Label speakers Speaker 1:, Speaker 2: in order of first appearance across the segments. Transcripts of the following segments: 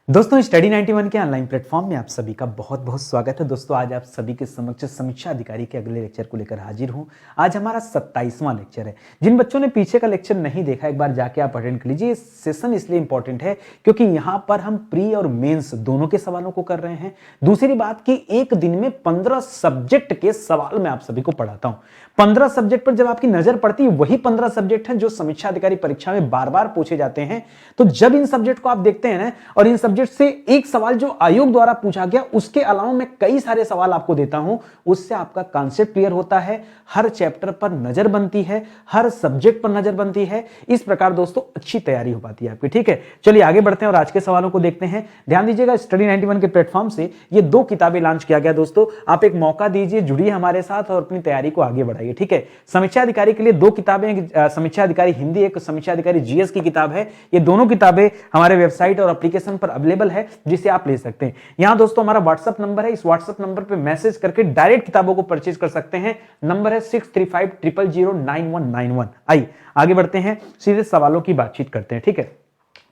Speaker 1: दोस्तों स्टडी 91 के online platform में आप सभी का बहुत बहुत स्वागत है। दोस्तों आज आप सभी के समक्ष समीक्षा अधिकारी के अगले लेक्चर को लेकर हाजिर हूं। आज हमारा 27वां लेक्चर है। जिन बच्चों ने पीछे का लेक्चर नहीं देखा एक बार जाके आप अटेंड कर लीजिए। ये सेशन इसलिए इंपॉर्टेंट है क्योंकि यहां पर हम प्री और मेंस दोनों के सवालों को कर रहे हैं। दूसरी बात कि एक दिन में 15 सब्जेक्ट के सवाल मैं आप सभी को पढ़ाता हूं। 15 सब्जेक्ट पर जब आपकी नजर पड़ती है वही 15 सब्जेक्ट हैं जो समीक्षा अधिकारी परीक्षा में बार बार पूछे जाते हैं। तो जब इन सब्जेक्ट को आप देखते हैं ना और इन सब्जेक्ट से एक सवाल जो आयोग द्वारा पूछा गया उसके अलावा मैं कई सारे सवाल आपको देता हूं, उससे आपका कॉन्सेप्ट क्लियर होता है, हर चैप्टर पर नजर बनती है, हर सब्जेक्ट पर नजर बनती है। इस प्रकार दोस्तों अच्छी तैयारी हो पाती है आपकी। ठीक है, चलिए आगे बढ़ते हैं और आज के सवालों को देखते हैं। ध्यान दीजिएगा स्टडी 91 के प्लेटफॉर्म से ये 2 किताबें लॉन्च किया गया। दोस्तों आप एक मौका दीजिए, जुड़िए हमारे साथ और अपनी तैयारी को आगे बढ़ाइए। ठीक है, समीक्षा अधिकारी के लिए 2 किताबें, समीक्षा अधिकारी हिंदी, एक समीक्षा अधिकारी जीएस की किताब है। ये दोनों किताबें हमारे वेबसाइट और एप्लीकेशन पर अवेलेबल है जिसे आप ले सकते हैं। यहां दोस्तों हमारा व्हाट्सएप नंबर है, इस व्हाट्सएप नंबर पे मैसेज करके डायरेक्ट किताबों को परचेज कर सकते हैं। नंबर है 6350099191। आइए आगे बढ़ते हैं, सीधे सवालों की बातचीत करते हैं। ठीक है,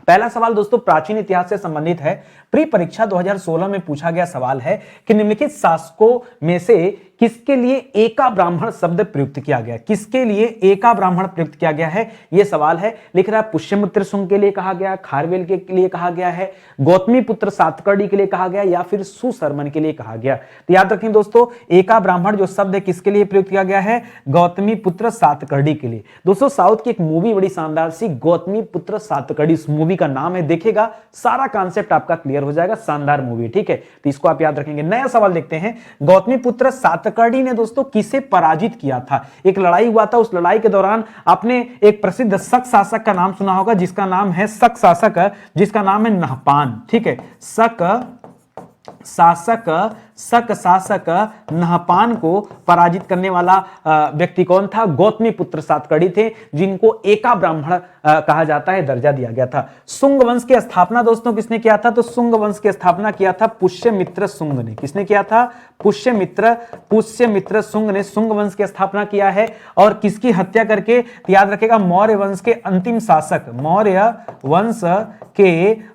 Speaker 1: पहला सवाल दोस्तों प्राचीन इतिहास से संबंधित है। प्री परीक्षा 2016 में पूछा गया सवाल है कि निम्नलिखित शासकों में से किसके लिए एका ब्राह्मण शब्द प्रयुक्त किया गया? किसके लिए एका ब्राह्मण प्रयुक्त किया गया है? यह सवाल है। लिख रहा है पुष्यमित्र शुंग के लिए कहा गया, खारवेल के लिए कहा गया है, गौतमी पुत्र सातकर्णी के लिए कहा गया या फिर सुशर्मन के लिए कहा गया। तो याद रखें दोस्तों, एका ब्राह्मण जो शब्द है किसके लिए प्रयुक्त किया गया है? गौतमी पुत्र सातकर्णी के लिए। दोस्तों साउथ की एक मूवी बड़ी शानदार सी गौतमी पुत्र सातकर्णी, इस मूवी का नाम है, देखेगा सारा कॉन्सेप्ट आपका क्लियर हो जाएगा। शानदार मूवी। ठीक है, तो इसको आप याद रखेंगे। नया सवाल देखते हैं। गौतमी पुत्र सातकर्णी ने दोस्तों किसे पराजित किया था? एक लड़ाई हुआ था, उस लड़ाई के दौरान आपने एक प्रसिद्ध शक शासक का नाम सुना होगा जिसका नाम है शक शासक, जिसका नाम है नहपान। ठीक है, शक शासक नहपान को पराजित करने वाला व्यक्ति कौन था? गौतमी पुत्र सातकर्णी थे, जिनको एका ब्राह्मण कहा जाता है, दर्जा दिया गया था। शुंग वंश की स्थापना दोस्तों किसने किया था? तो शुंग वंश की स्थापना किया था पुष्यमित्र शुंग ने। किसने किया था? पुष्यमित्र शुंग ने शुंग वंश की स्थापना किया है। और किसकी हत्या करके? तो याद रखेगा मौर्य वंश के अंतिम शासक, मौर्य वंश के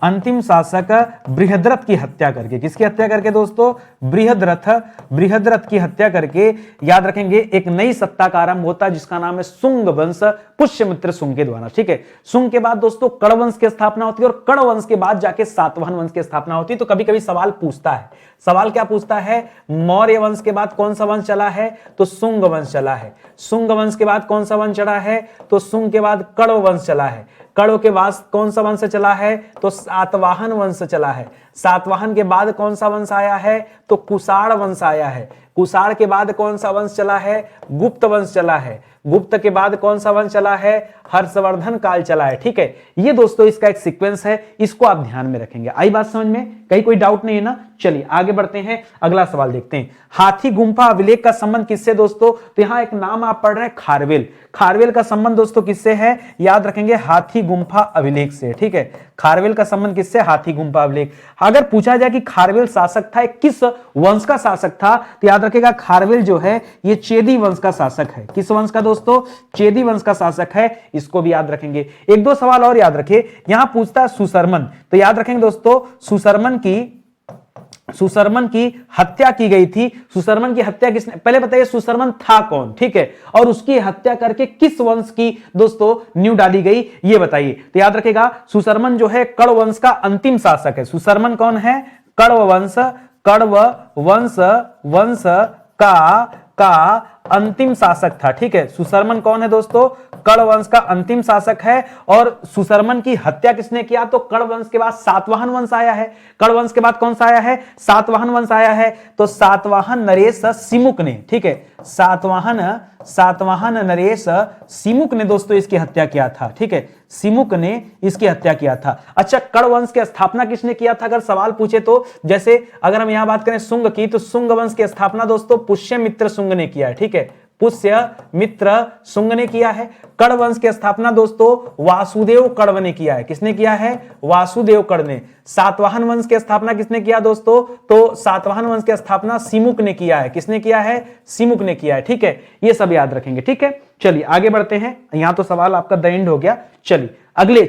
Speaker 1: अंतिम शासक बृहद्रथ की हत्या करके। किसकी हत्या करके दोस्तों? बृहद्रथ की हत्या करके। याद रखेंगे एक नई सत्ता का आरंभ होता है जिसका नाम है शुंग वंश, पुष्यमित्र शुंग के द्वारा। ठीक है, शुंग के बाद दोस्तों कर्ण वंश की स्थापना होती है और कर्ण वंश के बाद जाके सातवाहन वंश की स्थापना होती है। तो कभी कभी सवाल पूछता है, सवाल क्या पूछता है? मौर्य वंश के बाद कौन सा वंश चला है? तो शुंग वंश चला है। शुंग वंश के बाद कौन सा वंश चला है? तो शुंग के बाद कर्ण वंश चला है। कर्ण के बाद कौन सा वंश चला है? तो सातवाहन वंश चला है। सातवाहन के बाद कौन सा वंश आया है? तो कुषाण वंश आया है। कुषाण के बाद कौन सा वंश चला है? गुप्त वंश चला है। गुप्त के बाद कौन सा वंश चला है? हर्षवर्धन काल चला है। ठीक है, ये दोस्तों इसका एक सीक्वेंस है, इसको आप ध्यान में रखेंगे। आई बात समझ में? कहीं कोई डाउट नहीं है ना? चलिए आगे बढ़ते हैं, अगला सवाल देखते हैं। हाथी गुम्फा अभिलेख का संबंध किससे दोस्तों? तो यहां एक नाम आप पढ़ रहे हैं खारवेल। खारवेल का संबंध दोस्तों किससे है? याद रखेंगे हाथी गुम्फा अभिलेख से। ठीक है, खारवेल का संबंध किससे? हाथी गुम्फा अभिलेख। अगर पूछा जाए कि खारवेल शासक था, किस वंश का शासक था, तो याद रखेगा खारवेल जो है ये चेदी वंश का शासक है। किस वंश का दोस्तों? चेदी वंश का शासक है। इसको भी याद रखेंगे। 1-2 सवाल और याद रखें। यहां पूछता है सुशर्मन, तो याद रखेंगे दोस्तों सुशर्मन की हत्या की गई थी। सुशर्मन की हत्या किसने? पहले बताइए सुशर्मन था कौन? ठीक है, और उसकी हत्या करके किस वंश की दोस्तों नींव डाली गई, ये बताइए। तो याद रखेगा सुशर्मन जो है कण्व वंश का अंतिम शासक है। सुशर्मन कौन है? कण्व वंश का अंतिम शासक था। ठीक है, सुशर्मन कौन है दोस्तों? कण्व वंश का अंतिम शासक है। और सुशर्मन की हत्या किसने किया? तो कण्व वंश के बाद सातवाहन वंश आया है। कण्व वंश के बाद कौन सा आया है? सातवाहन वंश आया है। तो सातवाहन नरेश सिमुक ने, ठीक है, सातवाहन नरेश सिमुक ने दोस्तों इसकी हत्या किया था। ठीक है, सिमुक ने इसकी हत्या किया था। अच्छा, कण्व वंश की स्थापना किसने किया था? अगर सवाल पूछे तो, जैसे अगर हम यहां बात करें शुंग की, तो शुंग वंश की स्थापना दोस्तों पुष्यमित्र शुंग ने किया है। ठीक है, पुष्य मित्र शुंग ने किया है। कर्ण वंश की स्थापना दोस्तों वासुदेव कण्व ने किया है। किसने किया है? वासुदेव कण्व ने। सातवाहन वंश की स्थापना किसने किया दोस्तों? तो सातवाहन वंश की स्थापना सिमुक ने किया है। किसने किया है? सिमुक ने किया है। ठीक है, ये सब याद रखेंगे। ठीक है, चलिए आगे बढ़ते हैं। यहां तो सवाल आपका द एंड हो गया। चलिए अगले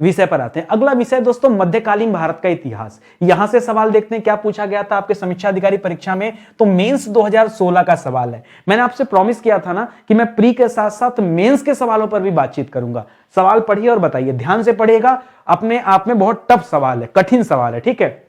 Speaker 1: विषय पर आते हैं। अगला विषय दोस्तों मध्यकालीन भारत का इतिहास। यहां से सवाल देखते हैं क्या पूछा गया था आपके समीक्षा अधिकारी परीक्षा में। तो मेंस 2016 का सवाल है। मैंने आपसे प्रॉमिस किया था ना कि मैं प्री के साथ साथ मेंस के सवालों पर भी बातचीत करूंगा। सवाल पढ़िए और बताइए, ध्यान से पढ़िएगा। अपने आप में बहुत टफ सवाल है, कठिन सवाल है। ठीक है,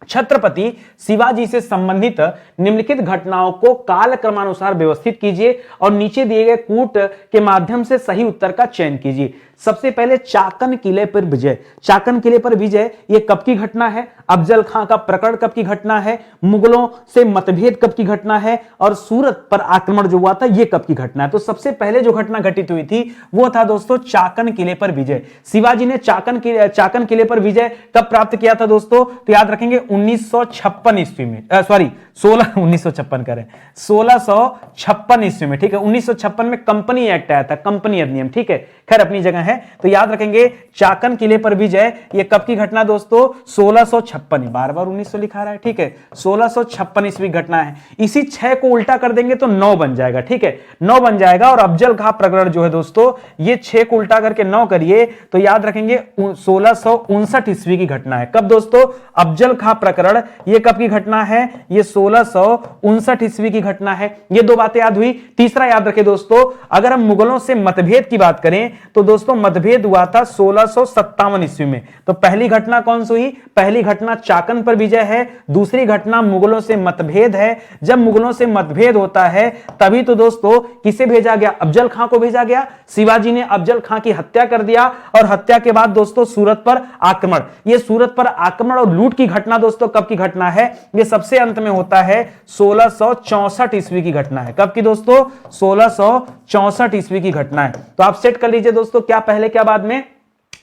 Speaker 1: छत्रपति शिवाजी से संबंधित निम्नलिखित घटनाओं को कालक्रमानुसार व्यवस्थित कीजिए और नीचे दिए गए कूट के माध्यम से सही उत्तर का चयन कीजिए। सबसे पहले चाकन किले पर विजय। चाकन किले पर विजय ये कब की घटना है? अफजल खां का प्रकरण कब की घटना है? मुगलों से मतभेद कब की घटना है? और सूरत पर आक्रमण जो हुआ था ये कब की घटना है? तो सबसे पहले जो घटना घटित हुई थी वो था दोस्तों चाकन किले पर विजय। शिवाजी ने चाकन किले पर विजय कब प्राप्त किया था दोस्तों? तो याद रखेंगे 1956 ईस्वी में, सॉरी 1656 ईस्वी में। ठीक है, 1956 में कंपनी एक्ट आया था, कंपनी अधिनियम। ठीक है, खैर अपनी जगह है। तो याद रखेंगे चाकन किले पर विजय ये कब की घटना दोस्तों? 1656। बार बार 1900 लिखा रहा है। ठीक है, 1656 ईस्वी घटना है। इसी 6 को उल्टा कर देंगे तो 9 बन जाएगा। ठीक है, 9 बन जाएगा। और अफजल खां प्रकरण जो है दोस्तों ये 6 को उल्टा करके 9 करिए तो याद रखेंगे 1659 ईस्वी की घटना है। कब दोस्तों? अफजल खां प्रकरण ये कब की घटना है? ये 1659 ईस्वी की घटना है। ये 2 बातें याद हुई। तीसरा याद रखें दोस्तों, अगर हम मुगलों से मतभेद की बात करें तो दोस्तों मतभेद हुआ था 1657 ईस्वी में। तो पहली घटना कौन सी हुई? पहली घटना चाकन पर विजय है। दूसरी घटना मुगलों से मतभेद है। जब मुगलों से मतभेद होता है तभी तो दोस्तों किसे भेजा गया? अफजल खां को भेजा गया। शिवाजी ने अफजल खां की हत्या कर दिया और हत्या के बाद दोस्तों सूरत पर आक्रमण। यह सूरत पर आक्रमण और लूट की घटना दोस्तों कब की घटना है? यह सबसे अंत में होता है 1664 ईस्वी की घटना है। कब की दोस्तों? 1664 ईस्वी की घटना है। तो आप सेट कर लीजिए दोस्तों, क्या पहले क्या बाद में।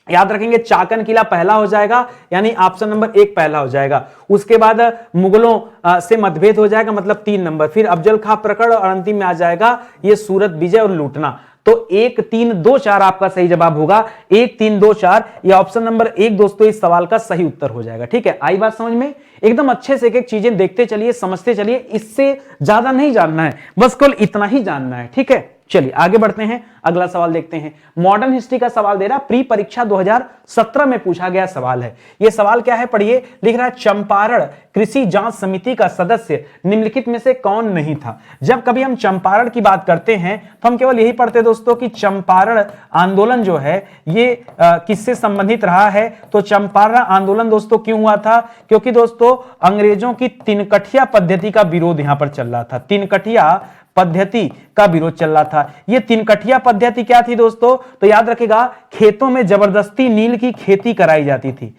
Speaker 1: याद रखेंगे चाकन किला पहला हो जाएगा, यानी ऑप्शन नंबर 1 पहला हो जाएगा। उसके बाद मुगलों से मतभेद हो जाएगा, मतलब 3 नंबर। फिर अफजल खां प्रकरण और अंतिम में आ जाएगा ये सूरत विजय और लूटना। तो 1 3 2 4 आपका सही जवाब होगा। 1 3 2 4 ये ऑप्शन नंबर 1 दोस्तों इस सवाल का सही उत्तर हो जाएगा। ठीक है, आई बात समझ में? एकदम अच्छे से एक-एक चीजें देखते चलिए, समझते चलिए। इससे ज्यादा नहीं जानना है, बस केवल इतना ही जानना है। ठीक है, चलिए आगे बढ़ते हैं। अगला सवाल देखते हैं। मॉडर्न हिस्ट्री का सवाल दे रहा, प्री परीक्षा 2017 में पूछा गया सवाल है। यह सवाल क्या है पढ़िए। लिख रहा है चंपारण कृषि जांच समिति का सदस्य निम्नलिखित में से कौन नहीं था? जब कभी हम चंपारण की बात करते हैं तो हम केवल यही पढ़ते दोस्तों कि चंपारण आंदोलन जो है ये किससे संबंधित रहा है। तो चंपारण आंदोलन दोस्तों क्यों हुआ था? क्योंकि दोस्तों अंग्रेजों की तिनकठिया पद्धति का विरोध यहां पर चल रहा था। तिनकठिया पद्धति का विरोध चल रहा था। ये तिनकठिया पद्धति क्या थी दोस्तों? तो याद रखिएगा खेतों में जबरदस्ती नील की खेती कराई जाती थी।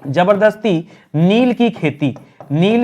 Speaker 1: जबरदस्ती नील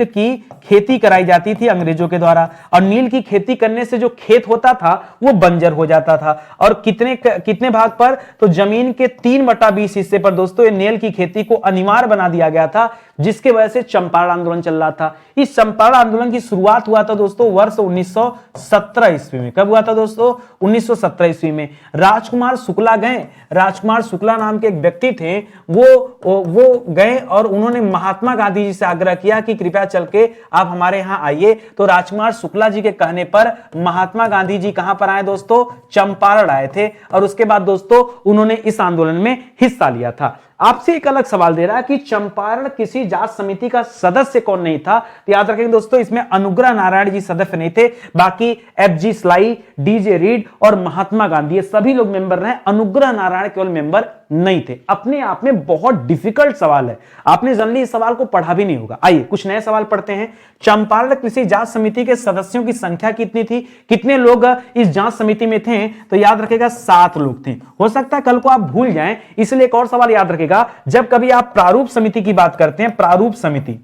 Speaker 1: की खेती कराई जाती थी अंग्रेजों के द्वारा। और नील की खेती करने से जो खेत होता था वो बंजर हो जाता था। और कितने भाग पर? तो जमीन के 3/20 हिस्से पर दोस्तों ये नील की खेती को अनिवार्य बना दिया गया था, जिसके वजह से चंपारण आंदोलन चल रहा था। इस चंपारण आंदोलन की शुरुआत हुआ था दोस्तों वर्ष 1917 ईस्वी में। कब हुआ था दोस्तों? 1917 ईस्वी में। राजकुमार शुक्ला गए। राजकुमार शुक्ला नाम के एक व्यक्ति थे, वो गए और उन्होंने महात्मा गांधी जी से आग्रह किया कि कृपया चल के आप हमारे यहां आइए। तो राजकुमार शुक्ला जी के कहने पर महात्मा गांधी जी कहां पर आए दोस्तों? चंपारण आए थे। और उसके बाद दोस्तों उन्होंने इस आंदोलन में हिस्सा लिया था। आपसे एक अलग सवाल दे रहा है कि चंपारण किसी जांच समिति का सदस्य कौन नहीं था? तो याद रखेंगे दोस्तों इसमें अनुग्रह नारायण जी सदस्य नहीं थे, बाकी FG स्लाई, DJ रीड और महात्मा गांधी ये सभी लोग मेंबर रहे। अनुग्रह नारायण केवल मेंबर नहीं थे। अपने आप में बहुत डिफिकल्ट सवाल है, आपने जनरली इस सवाल को पढ़ा भी नहीं होगा। आइए कुछ नए सवाल पढ़ते हैं। चंपारण कृषि जांच समिति के सदस्यों की संख्या कितनी थी? कितने लोग इस जांच समिति में थे? तो याद रखेगा 7 लोग थे। हो सकता है कल को आप भूल जाएं, इसलिए एक और सवाल याद रखेगा। जब कभी आप प्रारूप समिति की बात करते हैं, प्रारूप समिति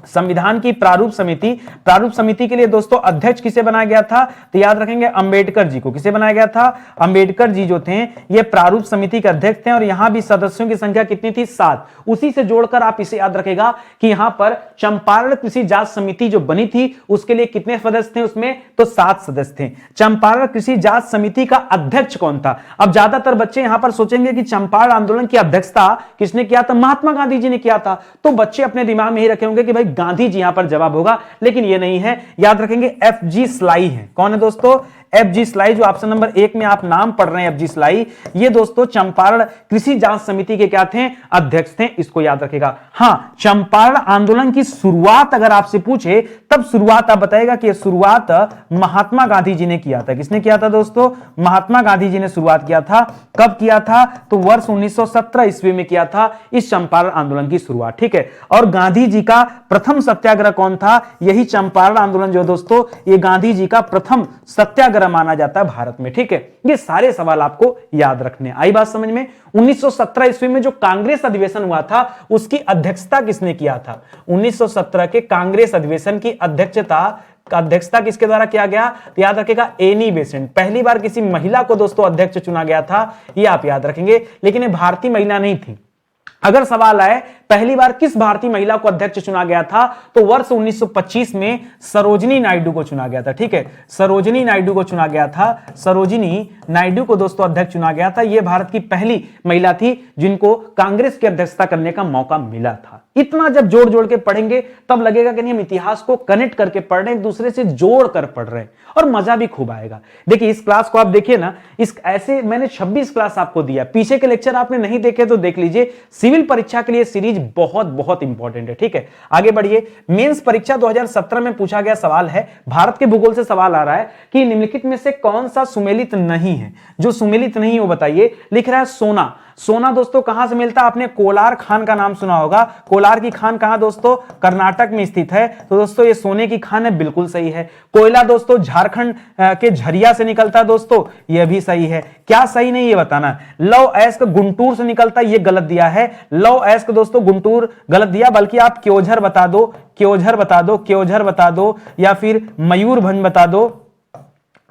Speaker 1: संविधान की प्रारूप समिति के लिए दोस्तों अध्यक्ष किसे बनाया गया था? तो याद रखेंगे अंबेडकर जी को। किसे बनाया गया था? अंबेडकर जी जो थे ये प्रारूप समिति के अध्यक्ष थे और यहां भी सदस्यों की संख्या कितनी थी? 7। उसी से जोड़कर आप इसे याद रखेगा कि यहां पर चंपारण कृषि जांच समिति जो बनी थी उसके लिए कितने सदस्य थे उसमें? तो 7 सदस्य थे। चंपारण कृषि जांच समिति का अध्यक्ष कौन था? अब ज्यादातर बच्चे यहां पर सोचेंगे कि चंपारण आंदोलन की अध्यक्षता किसने किया था? महात्मा गांधी जी ने किया था। तो बच्चे अपने दिमाग में ही रखे होंगे कि भाई गांधी जी यहां पर जवाब होगा, लेकिन ये नहीं है। याद रखेंगे FG स्लाई है। कौन है दोस्तों? FG स्लाई, जो ऑप्शन नंबर 1 में आप नाम पढ़ रहे हैं FG स्लाई, ये दोस्तों चंपारण कृषि जांच समिति के क्या थे? अध्यक्ष थे। इसको याद रखेगा। हां, चंपारण आंदोलन की शुरुआत अगर आपसे पूछे तब शुरुआत आप बताएगा कि शुरुआत महात्मा गांधी जी ने किया था। किसने किया था दोस्तों? महात्मा गांधी जी ने शुरुआत किया था। कब किया था? तो वर्ष 1917 ईस्वी में किया था इस चंपारण आंदोलन की शुरुआत। ठीक है। और गांधी जी का प्रथम सत्याग्रह कौन था? यही चंपारण आंदोलन जो दोस्तों ये गांधी जी का प्रथम सत्याग्रह माना जाता है भारत में। ठीक है। ये सारे सवाल आपको याद रखने। आई बात समझ में? 1917 ईस्वी में जो कांग्रेस अधिवेशन हुआ था उसकी अध्यक्षता किसने किया था? 1917 के कांग्रेस अधिवेशन की अध्यक्षता किसके द्वारा किया गया? तो याद रखेगा एनी बेसेंट। पहली बार किसी महिला को दोस्तों अध्यक्ष चुना गया था, ये आप याद रखेंगे, लेकिन ये भारतीय महिला नहीं थी। अगर सवाल आए पहली बार किस भारतीय महिला को अध्यक्ष चुना गया था, तो वर्ष 1925 में सरोजिनी नायडू को चुना गया था। ठीक है। सरोजिनी नायडू को चुना गया था। सरोजिनी नायडू को दोस्तों अध्यक्ष चुना गया था। यह भारत की पहली महिला थी जिनको कांग्रेस की अध्यक्षता करने का मौका मिला था। इतना जब जोड़ जोड़ के पढ़ेंगे तब लगेगा कि नहीं हम इतिहास को कनेक्ट करके पढ़ रहे हैं, एक दूसरे से जोड़ कर पढ़ रहे हैं और मजा भी खूब आएगा। देखिए इस क्लास को आप देखिए ना, इस ऐसे मैंने 26 क्लास आपको दिया। पीछे के लेक्चर आपने नहीं देखे तो देख लीजिए। सिविल परीक्षा के लिए सीरीज बहुत बहुत इंपॉर्टेंट है। ठीक है। आगे बढ़िए। मेंस परीक्षा 2017 में पूछा गया सवाल है, भारत के भूगोल से सवाल आ रहा है कि निम्नलिखित में से कौन सा सुमेलित नहीं है? जो सुमेलित नहीं है वो बताइए। लिख रहा है सोना। सोना दोस्तों कहां से मिलता है? आपने कोलार खान का नाम सुना होगा। कोलार की खान कहां दोस्तों? कर्नाटक में स्थित है। तो दोस्तों ये सोने की खान है, बिल्कुल सही है। कोयला दोस्तों झारखंड के झरिया से निकलता है दोस्तों, ये भी सही है। क्या सही नहीं ये बताना। लौह अयस्क गुंटूर से निकलता है, ये गलत दिया है। लौह अयस्क दोस्तों गुंटूर गलत दिया, बल्कि आप क्योझर बता दो, क्योझर बता दो, क्योझर बता दो, या फिर मयूरभंज बता दो।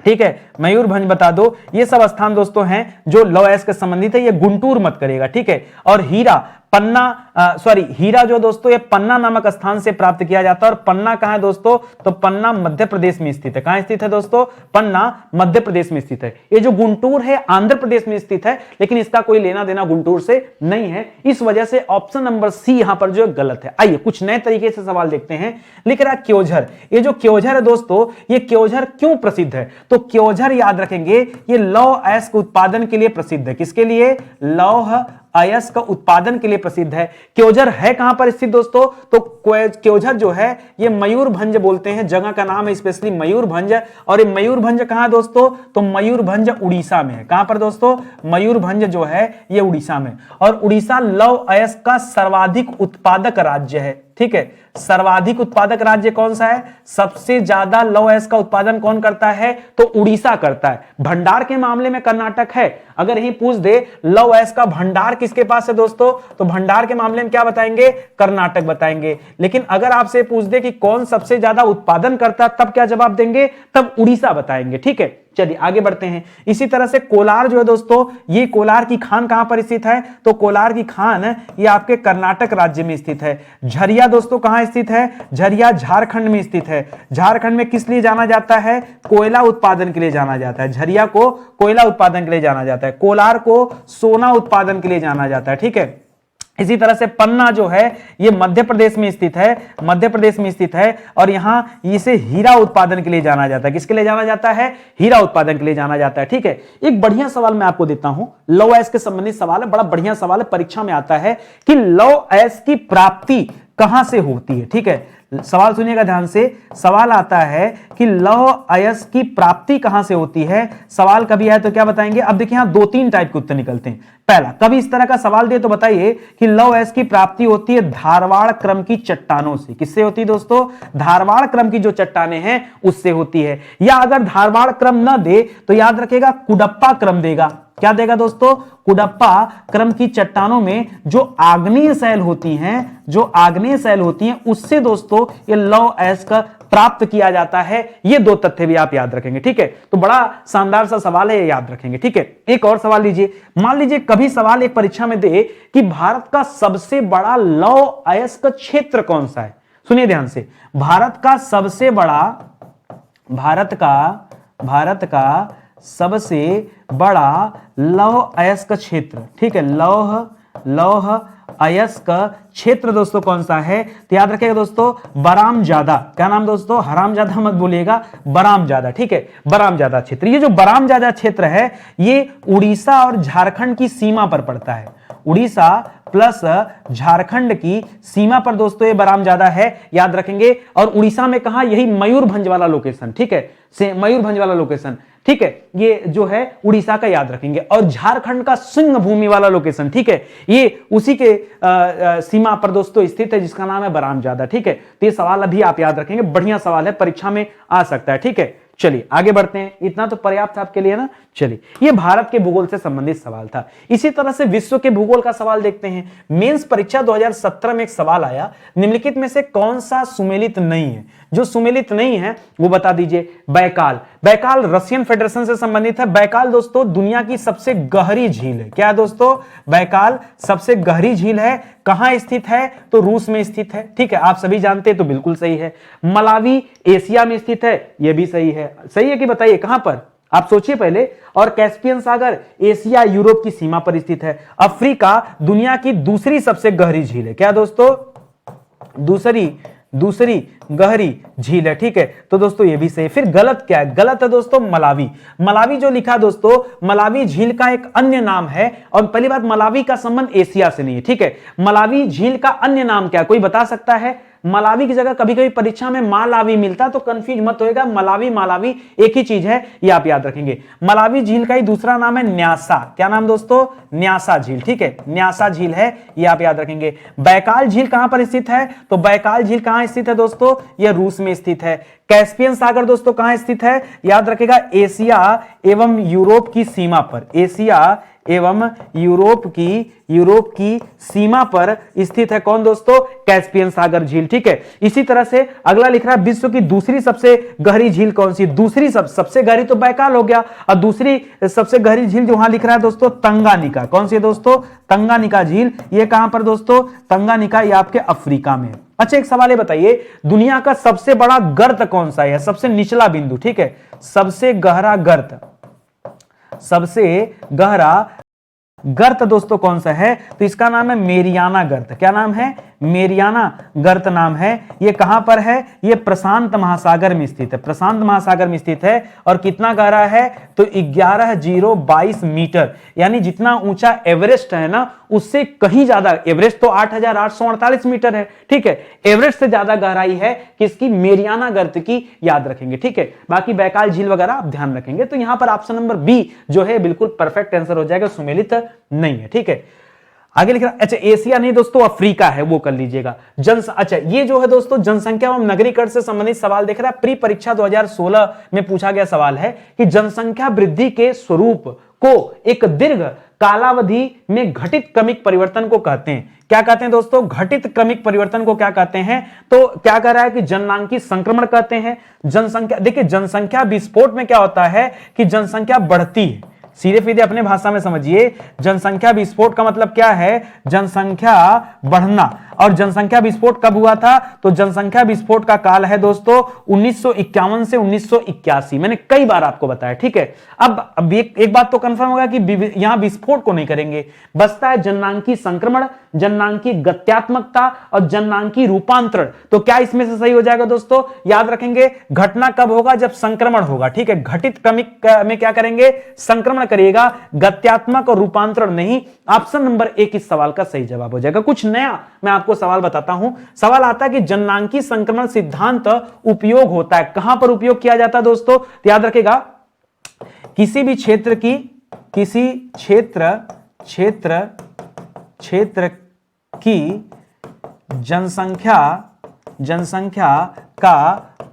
Speaker 1: ठीक है। मयूरभंज बता दो। ये सब स्थान दोस्तों हैं जो लौह अयस्क के संबंधित है, ये गुंटूर मत करेगा। ठीक है। और हीरा हीरा जो दोस्तों ये पन्ना नामक स्थान से प्राप्त किया जाता है। और पन्ना कहां है दोस्तों? तो पन्ना मध्य प्रदेश में स्थित है। कहां स्थित है दोस्तों? पन्ना मध्य प्रदेश में स्थित है। ये जो गुंटूर है आंध्र प्रदेश में स्थित है, लेकिन इसका कोई लेना देना गुंटूर से नहीं है। इस वजह से ऑप्शन नंबर सी यहां पर जो गलत है। आइए कुछ नए तरीके से सवाल देखते हैं। लिख रहा है क्योझर। ये जो क्योझर है दोस्तों, ये क्योझर क्यों प्रसिद्ध है? तो क्योझर याद रखेंगे ये लौह अयस्क उत्पादन के लिए प्रसिद्ध है। किसके लिए? लौह अयस्क उत्पादन के लिए प्रसिद्ध है। क्योझर है कहां पर स्थित दोस्तों? तो क्योझर जो है ये मयूरभंज बोलते हैं, जगह का नाम है स्पेशली मयूरभंज। और ये मयूरभंज कहां है दोस्तों? तो मयूरभंज उड़ीसा में है। कहां पर दोस्तों? मयूरभंज जो है ये उड़ीसा में। और उड़ीसा लौह अयस्क का सर्वाधिक उत्पादक राज्य है। ठीक है। सर्वाधिक उत्पादक राज्य कौन सा है? सबसे ज्यादा लौह अयस्क का उत्पादन कौन करता है? तो उड़ीसा करता है। भंडार के मामले में कर्नाटक है। अगर यही पूछ दे लौह अयस्क का भंडार किसके पास है दोस्तों, तो भंडार के मामले में क्या बताएंगे? कर्नाटक बताएंगे। लेकिन अगर आपसे पूछ दे कि कौन सबसे ज्यादा उत्पादन करता है, तब क्या जवाब देंगे? तब उड़ीसा बताएंगे। ठीक है। चलिए आगे बढ़ते हैं। इसी तरह से कोलार जो है दोस्तों, ये कोलार की खान कहां पर स्थित है? तो कोलार की खान ये आपके कर्नाटक राज्य में स्थित है। झरिया दोस्तों कहां स्थित है? झरिया झारखंड में स्थित है। झारखंड में किस लिए जाना जाता है? कोयला उत्पादन के लिए जाना जाता है। झरिया को कोयला उत्पादन के लिए जाना जाता है। कोलार को सोना उत्पादन के लिए जाना जाता है। ठीक है। इसी तरह से पन्ना जो है ये मध्य प्रदेश में स्थित है। मध्य प्रदेश में स्थित है और यहां इसे हीरा उत्पादन के लिए जाना जाता है। किसके लिए जाना जाता है? हीरा उत्पादन के लिए जाना जाता है। ठीक है। एक बढ़िया सवाल मैं आपको देता हूं, लौह अयस्क के संबंधित सवाल है, बड़ा बढ़िया सवाल है, परीक्षा में आता है कि लौह अयस्क की प्राप्ति कहां से होती है। ठीक है। सवाल सुनिएगा ध्यान से। सवाल आता है कि लौह अयस्क की प्राप्ति कहां से होती है। सवाल कभी आए तो क्या बताएंगे? अब देखिए यहां 2-3 टाइप के उत्तर निकलते हैं। पहला, कभी इस तरह का सवाल दे तो बताइए कि लौह अयस्क की प्राप्ति होती है धारवाड़ क्रम की चट्टानों से। किससे होती है दोस्तों? धारवाड़ क्रम की जो चट्टानें हैं उससे होती है। या अगर धारवाड़ क्रम ना दे तो याद रखेगा कुडप्पा क्रम देगा। क्या देगा दोस्तों? कुडप्पा क्रम की चट्टानों में जो आग्नेय शैल होती हैं, उससे दोस्तों ये लौह अयस्क प्राप्त किया जाता है। ये दो तथ्य भी आप याद रखेंगे, ठीक है। तो बड़ा शानदार सा सवाल है, ये याद रखेंगे, ठीक है। एक और सवाल लीजिए, मान लीजिए कभी सवाल एक परीक्षा में दे कि भारत का सबसे बड़ा लौह अयस्क क्षेत्र कौन सा है। सुनिए ध्यान से, भारत का सबसे बड़ा लौह अयस्क क्षेत्र, ठीक है, लौह अयस्क क्षेत्र दोस्तों कौन सा है? तो याद रखिएगा दोस्तों, बरामजादा। क्या नाम दोस्तों? हरामजादा मत बोलिएगा, बरामजादा, ठीक है, बरामजादा क्षेत्र। ये जो बरामजादा क्षेत्र है, ये उड़ीसा और झारखंड की सीमा पर पड़ता है। उड़ीसा प्लस झारखंड की सीमा पर दोस्तों ये बरामजादा है, याद रखेंगे। और उड़ीसा में कहा? यही मयूरभंज वाला लोकेशन, ठीक है, मयूरभंज वाला लोकेशन, ठीक है, ये जो है उड़ीसा का याद रखेंगे। और झारखंड का सिंह भूमि वाला लोकेशन, ठीक है, ये उसी के सीमा पर दोस्तों स्थित है, जिसका नाम है बरामजादा, ठीक है। तो ये सवाल अभी आप याद रखेंगे, बढ़िया सवाल है, परीक्षा में आ सकता है, ठीक है। चलिए आगे बढ़ते हैं, इतना तो पर्याप्त है आपके लिए ना। चलिए, ये भारत के भूगोल से संबंधित सवाल था। इसी तरह से विश्व के भूगोल का सवाल देखते हैं। मेंस परीक्षा 2017 में एक सवाल आया, निम्नलिखित में से कौन सा सुमेलित नहीं है? जो सुमेलित नहीं है वो बता दीजिए। बैकाल, बैकाल रशियन फेडरेशन से संबंधित है। बैकाल दोस्तों दुनिया की सबसे गहरी झील है। क्या है दोस्तों? बैकाल सबसे गहरी झील है। कहां स्थित है? तो रूस में स्थित है, ठीक है, आप सभी जानते हैं, तो बिल्कुल सही है। मलावी एशिया में स्थित है, यह भी सही है। सही है कि बताइए कहां पर? आप सोचिए पहले। और कैस्पियन सागर एशिया यूरोप की सीमा पर स्थित है। अफ्रीका दुनिया की दूसरी सबसे गहरी झील है। क्या दोस्तों? दूसरी गहरी झील है, ठीक है। तो दोस्तों ये भी सही। फिर गलत क्या है? गलत है दोस्तों मलावी। मलावी जो लिखा दोस्तों, मलावी झील का एक अन्य नाम है। और पहली बात, मलावी का संबंध एशिया से नहीं है, ठीक है। मलावी झील का अन्य नाम क्या? कोई बता सकता है? मलावी की जगह कभी कभी परीक्षा में मालावी मिलता, तो कंफ्यूज मत होएगा, मलावी एक ही चीज है, ये आप याद रखेंगे। मलावी झील का ही दूसरा नाम है न्यासा। क्या नाम दोस्तों? न्यासा झील, ठीक है, न्यासा झील है, ये आप याद रखेंगे। बैकाल झील कहां पर स्थित है? तो बैकाल झील कहां स्थित है दोस्तों? यह रूस में स्थित है। कैस्पियन सागर दोस्तों कहां स्थित है? याद रखेगा, एशिया एवं यूरोप की सीमा पर। एशिया एवं यूरोप की सीमा पर स्थित है। कौन दोस्तों? कैस्पियन सागर झील, ठीक है। इसी तरह से अगला लिख रहा है, विश्व की दूसरी सबसे गहरी झील कौन सी? दूसरी सबसे गहरी तो बैकाल हो गया, और दूसरी सबसे गहरी झील जो वहां लिख रहा है दोस्तों, तंगानिका। कौन सी है दोस्तों? तंगानिका झील। ये कहां पर दोस्तों? तंगानिका, ये आपके अफ्रीका में। अच्छा, एक सवाल ये बताइए, दुनिया का सबसे बड़ा गर्त कौन सा है? सबसे निचला बिंदु, ठीक है, सबसे गहरा गर्त दोस्तों कौन सा है? तो इसका नाम है मेरियाना गर्त। क्या नाम है? मेरियाना गर्त नाम है। ये कहां पर है? ये प्रशांत महासागर में स्थित है। प्रशांत महासागर में स्थित है। और कितना गहरा है? तो 11,022 मीटर, यानी जितना ऊंचा एवरेस्ट है ना, उससे कहीं ज्यादा। एवरेस्ट तो 8,848 मीटर है, ठीक है, एवरेस्ट से ज्यादा गहराई है किसकी? मेरियाना गर्त की, याद रखेंगे, ठीक है। बाकी बैकाल झील वगैरह आप ध्यान रखेंगे। तो यहां पर ऑप्शन नंबर बी जो है बिल्कुल परफेक्ट आंसर हो जाएगा, सुमेलित नहीं है, ठीक है। आगे लिख रहा, अच्छा एशिया नहीं दोस्तों, अफ्रीका है, वो कर लीजिएगा। अच्छा, ये जो है दोस्तों जनसंख्या एवं नगरीकरण से संबंधित सवाल देख रहा है। प्री परीक्षा 2016 में पूछा गया सवाल है कि जनसंख्या वृद्धि के स्वरूप को एक दीर्घ कालावधि में घटित क्रमिक परिवर्तन को कहते हैं। क्या कहते हैं दोस्तों? घटित क्रमिक परिवर्तन को क्या कहते हैं? तो क्या कह रहा है कि जननांकी संक्रमण कहते हैं। जनसंख्या, देखिए जनसंख्या विस्फोट में क्या होता है कि जनसंख्या बढ़ती है। सीधे सीधे अपने भाषा में समझिए, जनसंख्या विस्फोट का मतलब क्या है? जनसंख्या बढ़ना। और जनसंख्या विस्फोट कब हुआ था? तो जनसंख्या विस्फोट का काल है दोस्तों 1951 से 1981। मैंने कई बार आपको बताया, ठीक है। अब एक बात तो कंफर्म होगा कि यहां विस्फोट को नहीं करेंगे, बचता है जननांकी संक्रमण, जननांकी गत्यात्मकता और जननांकी रूपांतरण। तो क्या इसमें से सही हो जाएगा दोस्तों? याद रखेंगे, घटना कब होगा? जब संक्रमण होगा, ठीक है। घटित क्रमिक में क्या करेंगे? संक्रमण करिएगा, गत्यात्मक और रूपांतरण नहीं। ऑप्शन नंबर 1 इस सवाल का सही जवाब हो जाएगा। कुछ नया मैं आपको सवाल बताता हूं। सवाल आता है कि जननांकी संक्रमण सिद्धांत उपयोग होता है, कहां पर उपयोग किया जाता है दोस्तों? तो याद रखेगा, किसी भी क्षेत्र की जनसंख्या का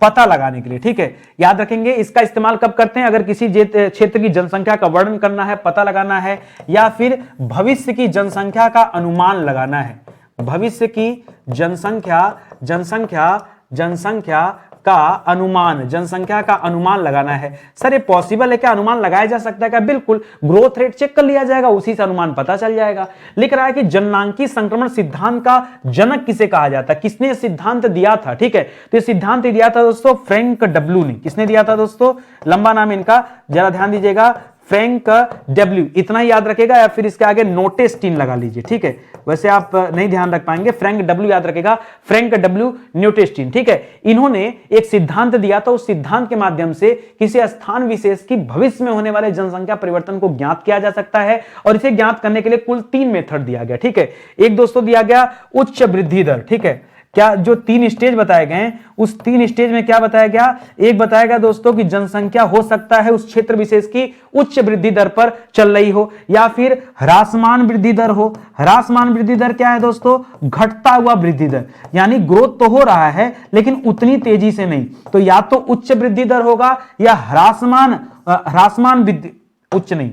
Speaker 1: पता लगाने के लिए, ठीक है। याद रखेंगे इसका इस्तेमाल कब करते हैं, अगर किसी क्षेत्र की जनसंख्या का वर्णन करना है, पता लगाना है, या फिर भविष्य की जनसंख्या का अनुमान लगाना है। भविष्य की जनसंख्या का अनुमान लगाना है। सर ये पॉसिबल है क्या, अनुमान लगाया जा सकता है क्या? बिल्कुल, ग्रोथ रेट चेक कर लिया जाएगा, उसी से अनुमान पता चल जाएगा। लिख रहा है कि जननांकी संक्रमण सिद्धांत का जनक किसे कहा जाता है, किसने सिद्धांत दिया था, ठीक है। तो ये सिद्धांत दिया था दोस्तों फ्रैंक डब्ल्यू ने। किसने दिया था दोस्तों, लंबा नाम इनका, जरा ध्यान दीजिएगा, फ्रैंक डब्ल्यू, इतना ही याद रखेगा, या फिर इसके आगे नोटेस्टीन लगा लीजिए, ठीक है। वैसे आप नहीं ध्यान रख पाएंगे, फ्रैंक डब्ल्यू याद रखेगा, फ्रैंक डब्ल्यू नोटेस्टीन, ठीक है। इन्होंने एक सिद्धांत दिया था, उस सिद्धांत के माध्यम से किसी स्थान विशेष की भविष्य में होने वाले जनसंख्या परिवर्तन को ज्ञात किया जा सकता है, और इसे ज्ञात करने के लिए कुल 3 मेथड दिया गया, ठीक है। एक दोस्तों दिया गया उच्च वृद्धि दर, ठीक है। क्या जो 3 स्टेज बताए गए उस 3 स्टेज में क्या बताया गया, एक बताया गया दोस्तों कि जनसंख्या हो सकता है उस क्षेत्र विशेष की उच्च वृद्धि दर पर चल रही हो, या फिर ह्रासमान वृद्धि दर हो। ह्रासमान वृद्धि दर क्या है दोस्तों, घटता हुआ वृद्धि दर, यानी ग्रोथ तो हो रहा है लेकिन उतनी तेजी से नहीं। तो या तो उच्च वृद्धि दर होगा या ह्रासमान वृद्धि, उच्च नहीं,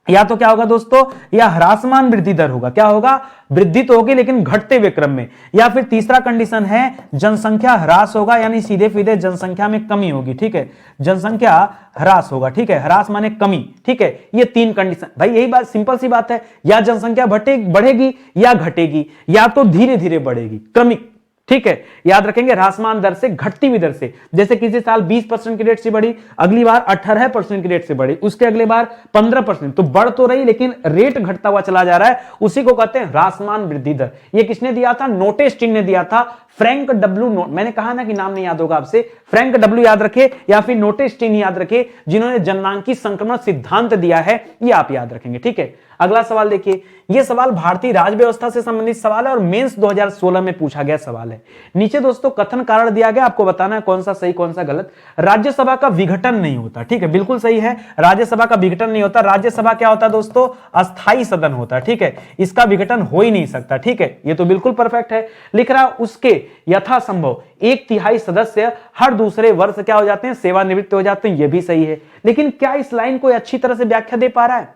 Speaker 1: या तो क्या होगा दोस्तों, या ह्रासमान वृद्धि दर होगा। क्या होगा, वृद्धि तो होगी लेकिन घटते हुए क्रम में। या फिर तीसरा कंडीशन है जनसंख्या ह्रास होगा, यानी सीधे सीधे जनसंख्या में कमी होगी, ठीक है। जनसंख्या ह्रास होगा, ठीक है, ह्रास माने कमी, ठीक है। ये 3 कंडीशन, भाई यही बात, सिंपल सी बात है, या जनसंख्या बढ़ेगी या घटेगी, या तो धीरे धीरे बढ़ेगी, क्रमिक, ठीक है। याद रखेंगे ह्रासमान दर से घटती हुई दर से, जैसे किसी साल 20% की रेट से बढ़ी, अगली बार 18% की रेट से बढ़ी, उसके अगले बार 15%, तो बढ़ तो रही लेकिन रेट घटता हुआ चला जा रहा है, उसी को कहते हैं ह्रासमान वृद्धि दर। ये किसने दिया था, नोटेस्टीन ने दिया था, फ्रैंक डब्ल्यू, मैंने कहा ना कि नाम नहीं याद होगा आपसे, फ्रैंक डब्ल्यू याद रखे या फिर नोटेस्टीन याद रखे, जिन्होंने जननांकी संक्रमण सिद्धांत दिया है, ये आप याद रखेंगे, ठीक है। अगला सवाल देखिए, यह सवाल भारतीय राज्य व्यवस्था से संबंधित सवाल है और मेंस 2016 में पूछा गया सवाल है। नीचे दोस्तों कथन कारण दिया गया, आपको बताना है कौन सा सही कौन सा गलत। राज्यसभा का विघटन नहीं होता, ठीक है, बिल्कुल सही है, राज्यसभा का विघटन नहीं होता। राज्यसभा क्या होता है दोस्तों, अस्थायी सदन होता है, ठीक है, इसका विघटन हो ही नहीं सकता, ठीक है, ये तो बिल्कुल परफेक्ट है। लिख रहा उसके यथासंभव 1/3 सदस्य हर दूसरे वर्ष क्या हो जाते हैं, सेवानिवृत्त हो जाते हैं, ये भी सही है। लेकिन क्या इस लाइन को अच्छी तरह से व्याख्या दे पा रहा है,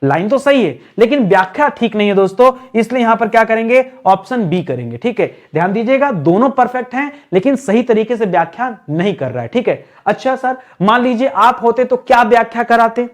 Speaker 1: लाइन तो सही है लेकिन व्याख्या ठीक नहीं है दोस्तों, इसलिए यहां पर क्या करेंगे, ऑप्शन बी करेंगे, ठीक है। ध्यान दीजिएगा, दोनों परफेक्ट हैं लेकिन सही तरीके से व्याख्या नहीं कर रहा है, ठीक है। अच्छा सर, मान लीजिए आप होते तो क्या व्याख्या कराते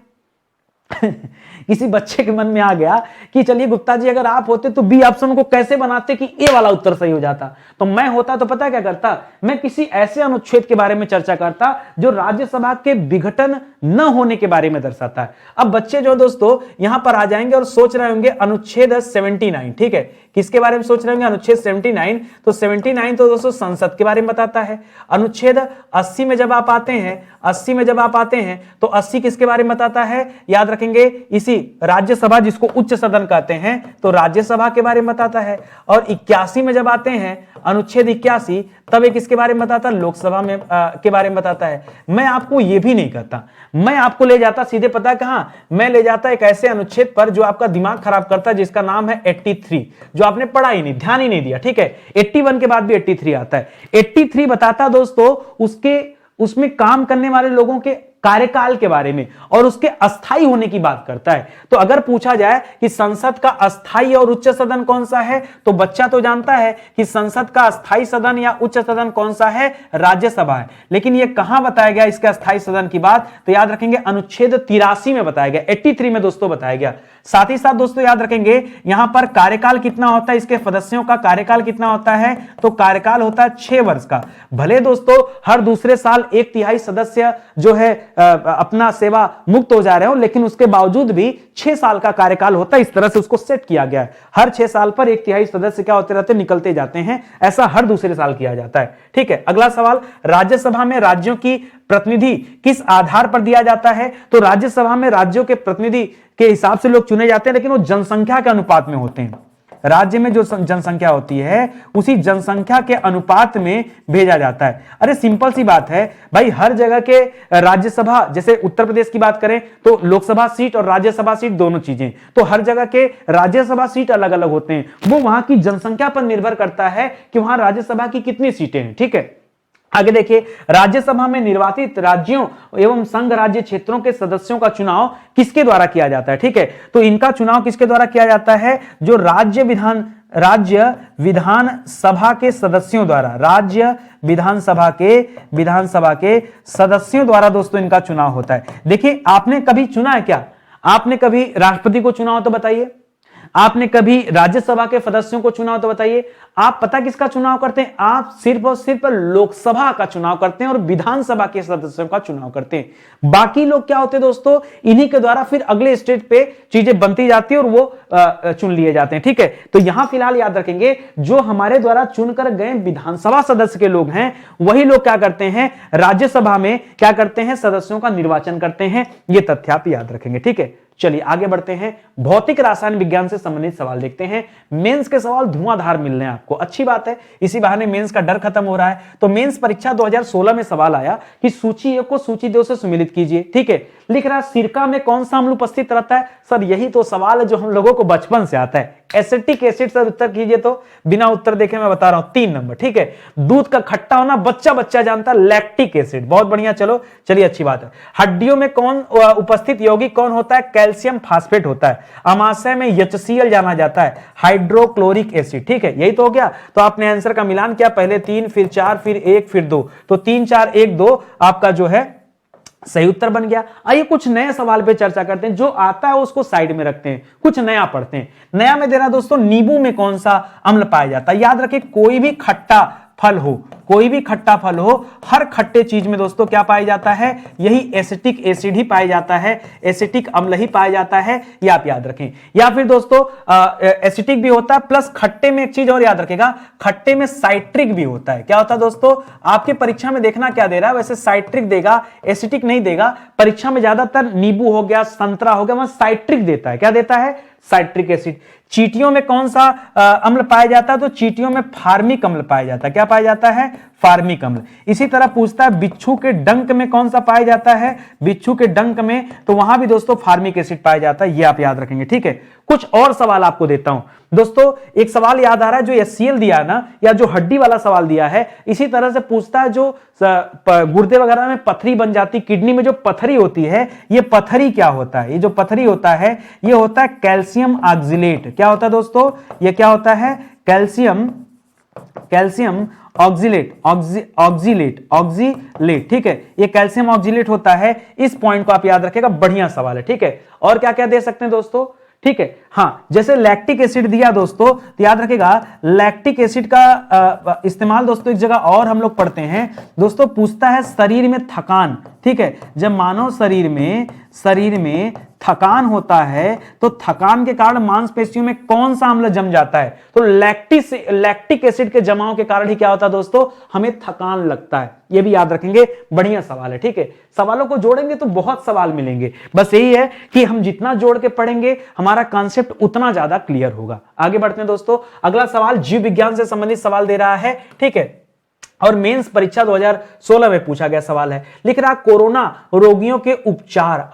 Speaker 1: किसी बच्चे के मन में आ गया कि चलिए गुप्ता जी अगर आप होते तो बी ऑप्शन को कैसे बनाते कि ए वाला उत्तर सही हो जाता। तो मैं होता तो पता क्या करता, मैं किसी ऐसे अनुच्छेद के बारे में चर्चा करता जो राज्यसभा के विघटन न होने के बारे में दर्शाता है। अब बच्चे जो दोस्तों यहां पर आ जाएंगे और सोच रहे होंगे अनुच्छेद 79, ठीक है, किसके बारे में सोच रहे होंगे, अनुच्छेद 79। तो 79 तो दोस्तों संसद के बारे में बताता है। अनुच्छेद 80 में जब आप आते हैं, 80 में जब आप आते हैं तो 80 किसके बारे में बताता है, याद रखेंगे इसी राज्यसभा जिसको उच्च सदन कहते हैं, तो राज्यसभा के बारे में बताता है। और 81 में जब आते हैं, अनुच्छेद 81, तब एक किसके बारे में बताता है, लोकसभा में के बारे में बताता है। मैं आपको यह भी नहीं कहता, मैं आपको ले जाता सीधे, पता कहां, मैं ले जाता एक ऐसे अनुच्छेद पर जो आपका दिमाग खराब करता है, जिसका नाम है 83, जो आपने पढ़ा ही नहीं, ध्यान ही नहीं दिया, ठीक है। 81 के बाद भी 83 आता है। 83 बताता दोस्तों उसमें काम करने वाले लोगों के कार्यकाल के बारे में और उसके अस्थायी होने की बात करता है। तो अगर पूछा जाए कि संसद का अस्थायी और उच्च सदन कौन सा है, तो बच्चा तो जानता है कि संसद का अस्थायी सदन या उच्च सदन कौन सा है, राज्यसभा है। लेकिन यह कहां बताया गया इसके अस्थायी सदन की बात, तो याद रखेंगे अनुच्छेद 83 में बताया गया, 83 में दोस्तों बताया गया। साथ ही साथ दोस्तों याद रखेंगे यहां पर कार्यकाल कितना होता है, इसके सदस्यों का कार्यकाल कितना होता है, तो कार्यकाल होता है 6 वर्ष का। भले दोस्तों हर दूसरे साल 1/3 सदस्य जो है अपना सेवा मुक्त हो जा रहे हो, लेकिन उसके बावजूद भी 6 साल का कार्यकाल होता है। इस तरह से उसको सेट किया गया है, हर 6 साल पर 1/3 सदस्य क्या होते रहते, निकलते जाते हैं, ऐसा हर दूसरे साल किया जाता है, ठीक है। अगला सवाल, राज्यसभा में राज्यों की प्रतिनिधि किस आधार पर दिया जाता है, तो राज्यसभा में राज्यों के प्रतिनिधि के हिसाब से लोग चुने जाते हैं, लेकिन वो जनसंख्या के अनुपात में होते हैं। राज्य में जो जनसंख्या होती है उसी जनसंख्या के अनुपात में भेजा जाता है। अरे सिंपल सी बात है भाई, हर जगह के राज्यसभा, जैसे उत्तर प्रदेश की बात करें तो लोकसभा सीट और राज्यसभा सीट दोनों चीजें, तो हर जगह के राज्यसभा सीट अलग अलग होते हैं। वो वहां की जनसंख्या पर निर्भर करता है कि वहां राज्यसभा की कितनी सीटें हैं, ठीक है। आगे देखिए, राज्यसभा में निर्वाचित राज्यों एवं संघ राज्य क्षेत्रों के सदस्यों का चुनाव किसके द्वारा किया जाता है? ठीक है, तो इनका चुनाव किसके द्वारा किया जाता है? जो राज्य विधान सभा के सदस्यों द्वारा, राज्य विधानसभा के सदस्यों द्वारा दोस्तों इनका चुनाव होता है। देखिए, आपने कभी चुना है क्या? आपने कभी राष्ट्रपति को चुना हो तो बताइए, आपने कभी राज्यसभा के सदस्यों को चुना हो तो बताइए। आप पता किसका चुनाव करते हैं? आप सिर्फ और सिर्फ लोकसभा का चुनाव करते हैं और विधानसभा के सदस्यों का चुनाव करते हैं। बाकी लोग क्या होते हैं दोस्तों? इन्हीं के द्वारा फिर अगले स्टेज पे चीजें बनती जाती है और वो चुन लिए जाते हैं। ठीक है, तो यहां फिलहाल याद रखेंगे, जो हमारे द्वारा चुनकर गए विधानसभा सदस्य के लोग हैं, वही लोग क्या करते हैं? राज्यसभा में क्या करते हैं? सदस्यों का निर्वाचन करते हैं। ये तथ्य आप याद रखेंगे। ठीक है, चलिए आगे बढ़ते हैं। भौतिक रसायन विज्ञान से संबंधित सवाल देखते हैं। मेंस के सवाल धुआंधार मिल रहे हैं आपको, अच्छी बात है, इसी बहाने मेंस का डर खत्म हो रहा है। तो मेंस परीक्षा 2016 में सवाल आया कि सूची 1 को सूची 2 से सुमेलित कीजिए। ठीक है, लिख रहा सिरका में कौन सा अम्ल उपस्थित रहता है? सर यही तो सवाल है जो हम लोगों को बचपन से आता है। एसिटिक एसिड सर उत्तर कीजिए, तो बिना उत्तर देखे मैं बता रहा हूं 3 नंबर। ठीक है, दूध का खट्टा होना बच्चा बच्चा जानता है, लैक्टिक एसिड। बहुत बढ़िया, चलो चलिए अच्छी बात है। हड्डियों में कौन उपस्थित यौगिक कौन होता है? कैल्शियम फास्फेट होता है। अमाशय में HCl जाना जाता है, हाइड्रोक्लोरिक एसिड। ठीक है, यही तो हो गया। तो आपने आंसर का मिलान किया, पहले 3 फिर 4 फिर 1 फिर 2, तो 3 4 1 2 आपका जो है सही उत्तर बन गया। आइए कुछ नए सवाल पे चर्चा करते हैं। जो आता है उसको साइड में रखते हैं, कुछ नया पढ़ते हैं। नया में दे रहा दोस्तों, नींबू में कौन सा अम्ल पाया जाता है? याद रखिए, कोई भी खट्टा फल हो, हर खट्टे चीज में दोस्तों क्या पाया जाता है? यही एसिटिक एसिड ही पाया जाता है, एसिटिक अम्ल ही पाया जाता है, ये आप याद रखें। या फिर दोस्तों एसिटिक भी होता है, प्लस खट्टे में एक चीज और याद रखेगा, खट्टे में साइट्रिक भी होता है। क्या होता है दोस्तों? आपके परीक्षा में देखना क्या दे रहा है, वैसे साइट्रिक देगा, एसिटिक नहीं देगा। परीक्षा में ज्यादातर नींबू हो गया, संतरा हो गया, वहां साइट्रिक देता है। क्या देता है? Citric acid. चींटियों में कौन सा अम्ल पाया जाता है? तो चींटियों में फार्मिक अम्ल पाया जाता है। क्या पाया जाता है? फार्मिक अम्ल। इसी तरह पूछता है, बिच्छू के डंक में कौन सा पाया जाता है? बिच्छू के डंक में, तो वहां भी दोस्तों फार्मिक एसिड पाया जाता है, ये आप याद रखेंगे। ठीक है, कुछ और सवाल आपको देता हूं दोस्तों। एक सवाल याद आ रहा है, जो HCl दिया है ना, या जो हड्डी वाला सवाल दिया है, इसी तरह से पूछता है, जो गुर्दे वगैरह में पथरी बन जाती, किडनी में जो पथरी होती है, ये पथरी क्या होता है? ये जो पथरी होता है, ये होता है कैल्शियम ऑक्जिलेट। क्या होता है दोस्तों? ये क्या होता है? Calcium oxalate. ठीक है, ये कैल्शियम ऑक्जिलेट होता है। इस पॉइंट को आप याद रखिएगा, बढ़िया सवाल है। ठीक है, और क्या क्या दे सकते हैं दोस्तों? ठीक है, हाँ, जैसे लैक्टिक एसिड दिया दोस्तों, तो याद रखिएगा लैक्टिक एसिड का इस्तेमाल दोस्तों एक जगह और हम लोग पढ़ते हैं दोस्तों। पूछता है शरीर में थकान। ठीक है, जब मानव शरीर में थकान होता है, तो थकान के कारण मांसपेशियों में कौन सा अम्ल जम जाता है? तो लैक्टिक एसिड के जमाव के कारण ही क्या होता है दोस्तों? हमें थकान लगता है। ये भी याद रखेंगे, बढ़िया सवाल है। ठीक है, सवालों को जोड़ेंगे तो बहुत सवाल मिलेंगे। बस यही है कि हम जितना जोड़ के पढ़ेंगे, हमारा कॉन्सेप्ट उतना ज्यादा क्लियर होगा। आगे बढ़ते हैं दोस्तों। अगला सवाल जीव विज्ञान से संबंधित सवाल दे रहा है। ठीक है, और मेंस परीक्षा 2016 में पूछा गया सवाल है। लिख रहा कोरोना रोगियों के उपचार।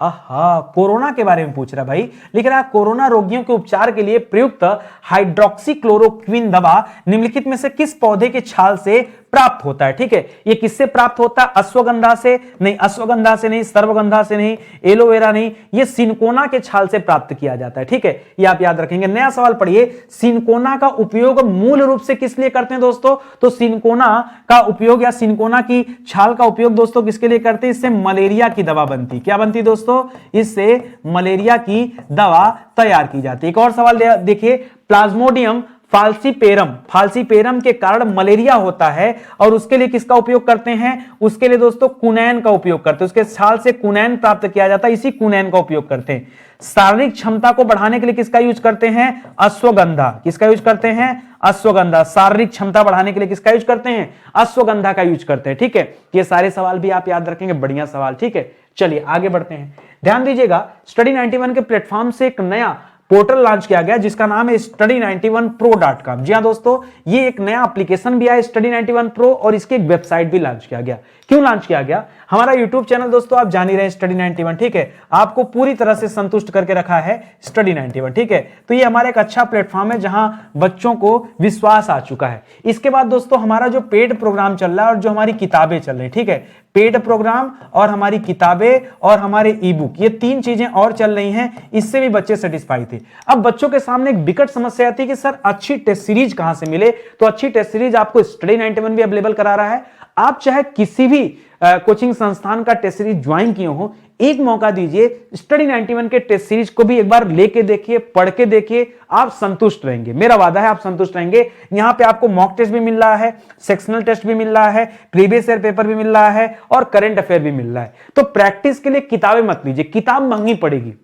Speaker 1: कोरोना के बारे में पूछ रहा भाई। लिख रहा कोरोना रोगियों के उपचार के लिए प्रयुक्त हाइड्रोक्सीक्लोरोक्विन दवा निम्नलिखित में से किस पौधे के छाल से प्राप्त होता है? ठीक है, ये किससे प्राप्त होता है? अश्वगंधा से नहीं, अश्वगंधा से नहीं, सर्वगंधा से नहीं, एलोवेरा नहीं, ये सिनकोना के छाल से प्राप्त किया जाता है। ठीक है, ये आप याद रखेंगे। नया सवाल पढ़िए, सिनकोना का उपयोग मूल रूप से किस लिए करते हैं दोस्तों? तो सिनकोना का उपयोग या सिनकोना की छाल का उपयोग दोस्तों किसके लिए करते हैं? इससे मलेरिया की दवा बनती। क्या बनती दोस्तों? इससे मलेरिया की दवा तैयार की जाती है। एक और सवाल देखिए, प्लाज्मोडियम फाल्सीपेरम के कारण मलेरिया होता है, और उसके लिए किसका उपयोग करते हैं? उसके लिए दोस्तों कुनैन का उपयोग करते हैं। उसके छाल से कुनैन प्राप्त किया जाता है, इसी कुनैन का उपयोग करते हैं। शारीरिक क्षमता को बढ़ाने के लिए किसका यूज करते हैं? अश्वगंधा। किसका यूज करते हैं? अश्वगंधा। शारीरिक क्षमता बढ़ाने के लिए किसका यूज करते हैं? अश्वगंधा का यूज करते हैं। ठीक है, ये सारे सवाल भी आप याद रखेंगे, बढ़िया सवाल। ठीक है, चलिए आगे बढ़ते हैं। ध्यान दीजिएगा, स्टडी 91 के प्लेटफॉर्म से एक नया पोर्टल लॉन्च किया गया जिसका नाम है study91pro.com। जी हाँ दोस्तों, ये एक नया एप्लीकेशन भी आया study91 pro और इसकी एक वेबसाइट भी लॉन्च किया गया। क्यों लॉन्च किया गया? हमारा यूट्यूब चैनल दोस्तों आप जान ही रहे हैं study91, ठीक है, आपको पूरी तरह से संतुष्ट करके रखा है study91, ठीक है। तो ये हमारा एक अच्छा प्लेटफॉर्म है जहां बच्चों को विश्वास आ चुका है। इसके बाद दोस्तों हमारा जो पेड प्रोग्राम चल रहा है और जो हमारी किताबें चल रही, ठीक है, पेड प्रोग्राम और हमारी किताबें और हमारे ई बुक, ये तीन चीजें और चल रही हैं। इससे भी बच्चे सेटिस्फाई थे। अब बच्चों के सामने एक विकट समस्या आती है कि सर अच्छी टेस्ट सीरीज कहां से मिले? तो अच्छी टेस्ट सीरीज आपको study91 भी अवेलेबल करा रहा है। आप चाहे किसी भी कोचिंग संस्थान का टेस्ट सीरीज ज्वाइन किए हो, एक मौका दीजिए, study91 के टेस्ट सीरीज को भी एक बार लेके देखिए, पढ़ के देखिए, आप संतुष्ट रहेंगे। मेरा वादा है आप संतुष्ट रहेंगे। यहां पे आपको मॉक टेस्ट भी मिल रहा है, सेक्शनल टेस्ट भी मिल रहा है, प्रीवियस ईयर पेपर भी मिल रहा है और करंट अफेयर भी मिल रहा है। तो प्रैक्टिस के लिए किताबें मत लीजिए, किताब महंगी पड़ेगी।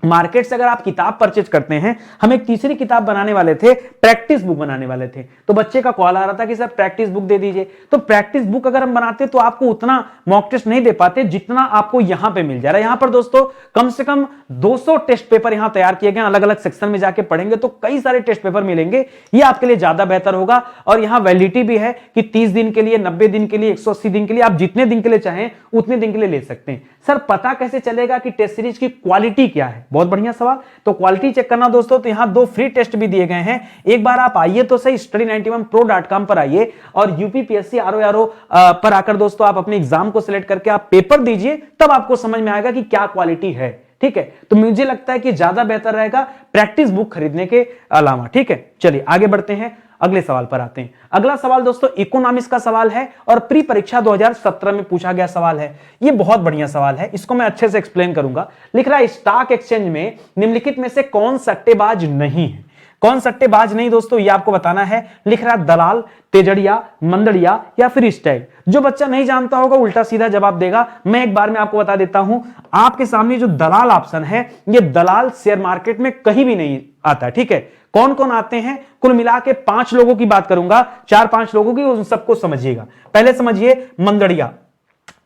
Speaker 1: मार्केट से अगर आप किताब परचेज करते हैं, हम एक तीसरी किताब बनाने वाले थे, प्रैक्टिस बुक बनाने वाले थे, तो बच्चे का कॉल आ रहा था कि सर प्रैक्टिस बुक दे दीजिए। तो प्रैक्टिस बुक अगर हम बनाते तो आपको उतना मॉक टेस्ट नहीं दे पाते जितना आपको यहां पे मिल जा रहा है। यहां पर दोस्तों कम से कम 200 टेस्ट पेपर यहां तैयार किए गए, अलग अलग सेक्शन में जाके पढ़ेंगे तो कई सारे टेस्ट पेपर मिलेंगे। ये आपके लिए ज्यादा बेहतर होगा। और यहां वैलिडिटी भी है कि 30 दिन के लिए, 90 दिन के लिए, 180 दिन के लिए, आप जितने दिन के लिए चाहें उतने दिन के लिए ले सकते हैं। सर पता कैसे चलेगा कि टेस्ट सीरीज की क्वालिटी क्या है? बहुत बढ़िया सवाल। तो क्वालिटी चेक करना दोस्तों, तो यहां 2 फ्री टेस्ट भी दिए गए हैं। एक बार आप आइए तो सही, study91pro.com पर आइए और यूपीपीएससी RO पर आकर दोस्तों आप अपने एग्जाम को सिलेक्ट करके आप पेपर दीजिए, तब आपको समझ में आएगा कि क्या क्वालिटी है, ठीक है। तो मुझे लगता है कि ज्यादा बेहतर रहेगा प्रैक्टिस बुक खरीदने के अलावा, ठीक है। चलिए आगे बढ़ते हैं, अगले सवाल पर आते हैं। अगला सवाल दोस्तों इकोनॉमिक्स का सवाल है और प्री परीक्षा 2017 में पूछा गया सवाल है। ये बहुत बढ़िया सवाल है, इसको मैं अच्छे से एक्सप्लेन करूंगा। लिख रहा है स्टॉक एक्सचेंज में निम्नलिखित में से कौन सट्टेबाज नहीं है? कौन सट्टेबाज नहीं दोस्तों, ये आपको बताना है। लिख रहा है दलाल, तेजड़िया, मंदड़िया या फिर स्टैग। जो बच्चा नहीं जानता होगा उल्टा सीधा जवाब देगा। मैं एक बार में आपको बता देता हूं, आपके सामने जो दलाल ऑप्शन है, ये दलाल शेयर मार्केट में कहीं भी नहीं आता, ठीक है। कौन कौन आते हैं? कुल मिला के 5 लोगों की बात करूंगा, 4-5 लोगों की, उन सबको समझिएगा। पहले समझिए मंदड़िया।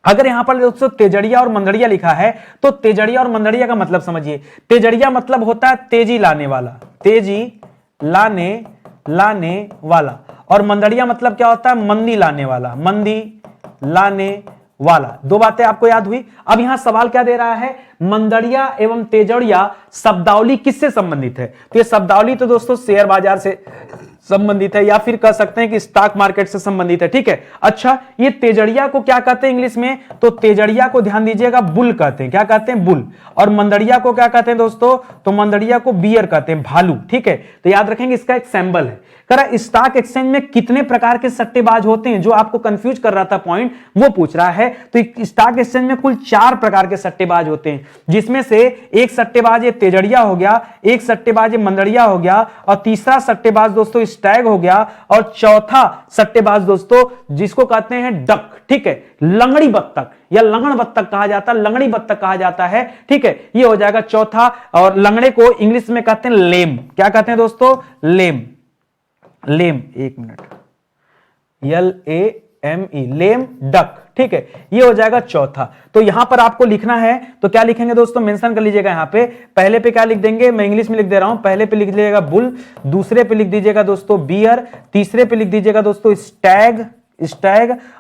Speaker 1: अगर यहां पर दोस्तों तेजड़िया और मंदड़िया लिखा है तो तेजड़िया और मंदड़िया का मतलब समझिए। तेजड़िया मतलब होता है तेजी लाने वाला, तेजी लाने वाला। और मंदड़िया मतलब क्या होता है? मंदी लाने वाला, मंदी लाने वाला। 2 बातें आपको याद हुई। अब यहां सवाल क्या दे रहा है? मंदड़िया एवं तेजड़िया शब्दावली किससे संबंधित है? तो ये शब्दावली तो दोस्तों शेयर बाजार से संबंधित है या फिर कह सकते हैं कि स्टॉक मार्केट से संबंधित है, ठीक है। अच्छा, ये तेजड़िया को क्या कहते हैं इंग्लिश में? तो तेजड़िया को ध्यान दीजिएगा बुल कहते हैं। क्या कहते हैं? बुल। और मंदड़िया को क्या कहते हैं दोस्तों? तो मंदड़िया को बियर कहते हैं, भालू, ठीक है। तो याद रखेंगे इसका एक सिंबल है। कह रहा स्टॉक एक्सचेंज में कितने प्रकार के सट्टेबाज होते हैं? जो आपको कंफ्यूज कर रहा था पॉइंट, वो पूछ रहा है। तो स्टॉक एक्सचेंज में कुल 4 प्रकार के सट्टेबाज होते हैं, जिसमें से एक सट्टेबाज ये तेजड़िया हो गया, एक सट्टेबाज ये मंदड़िया हो गया, और तीसरा सट्टेबाज दोस्तों स्टैग हो गया, और चौथा सट्टेबाज दोस्तों जिसको कहते हैं डक, ठीक है, लंगड़ी बत्तख या लंगड़ बत्तख कहा जाता है, लंगड़ी बत्तख कहा जाता है, ठीक है। ये हो जाएगा चौथा। और लंगड़े को इंग्लिश में कहते हैं लेम। क्या कहते हैं दोस्तों? लेम। लेम, एक मिनट, LAME, लेम डक, ठीक है। ये हो जाएगा चौथा। तो यहां पर आपको लिखना है तो क्या लिखेंगे दोस्तों? मेंशन कर लीजिएगा। यहां पे पहले पे क्या लिख देंगे? मैं इंग्लिश में लिख दे रहा हूं। पहले पे लिख लीजिएगा बुल, दूसरे पे लिख दीजिएगा दोस्तों बियर, तीसरे पे लिख दीजिएगा दोस्तों स्टैग,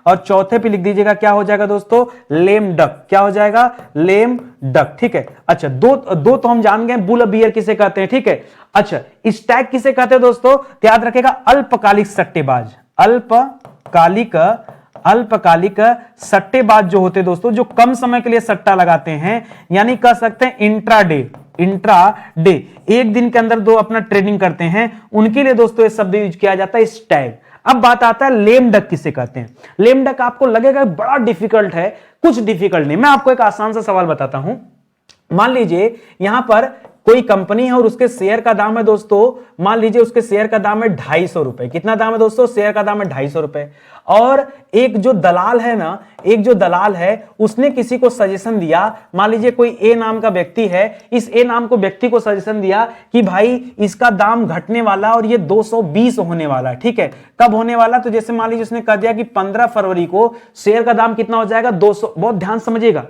Speaker 1: और चौथे पे लिख दीजिएगा क्या हो जाएगा दोस्तों? Lame duck. क्या हो जाएगा? लेम डक, ठीक है। अच्छा, दो तो हम जान गए, बुल और बियर किसे कहते हैं, ठीक है। अच्छा, स्टैग किसे कहते हैं दोस्तों? तो याद रखेगा अल्पकालिक सट्टेबाज। अल्पकालिक सट्टेबाज जो होते दोस्तों, जो कम समय के लिए सट्टा लगाते हैं, यानी कह सकते हैं इंट्राडे, एक दिन के अंदर 2 अपना ट्रेडिंग करते हैं, उनके लिए दोस्तों ये शब्द यूज किया जाता है स्टैग। अब बात आता है लेम डक किसे कहते हैं। लेम डक आपको लगेगा बड़ा डिफिकल्ट है, कुछ डिफिकल्ट नहीं। मैं आपको एक आसान सा सवाल बताता हूं। मान लीजिए यहां पर कोई कंपनी है और उसके शेयर का दाम है दोस्तों, मान लीजिए उसके शेयर का दाम है 250 रुपए। कितना दाम है दोस्तों? शेयर का दाम है 250 रुपए। और एक जो दलाल है ना, एक जो दलाल है उसने किसी को सजेशन दिया, मान लीजिए कोई ए नाम का व्यक्ति है, इस ए नाम को व्यक्ति को सजेशन दिया कि भाई इसका दाम घटने वाला और ये 220 होने वाला है, ठीक है। कब होने वाला? तो जैसे मान लीजिए उसने कह दिया कि 15 फरवरी को शेयर का दाम कितना हो जाएगा? 200। बहुत ध्यान समझिएगा,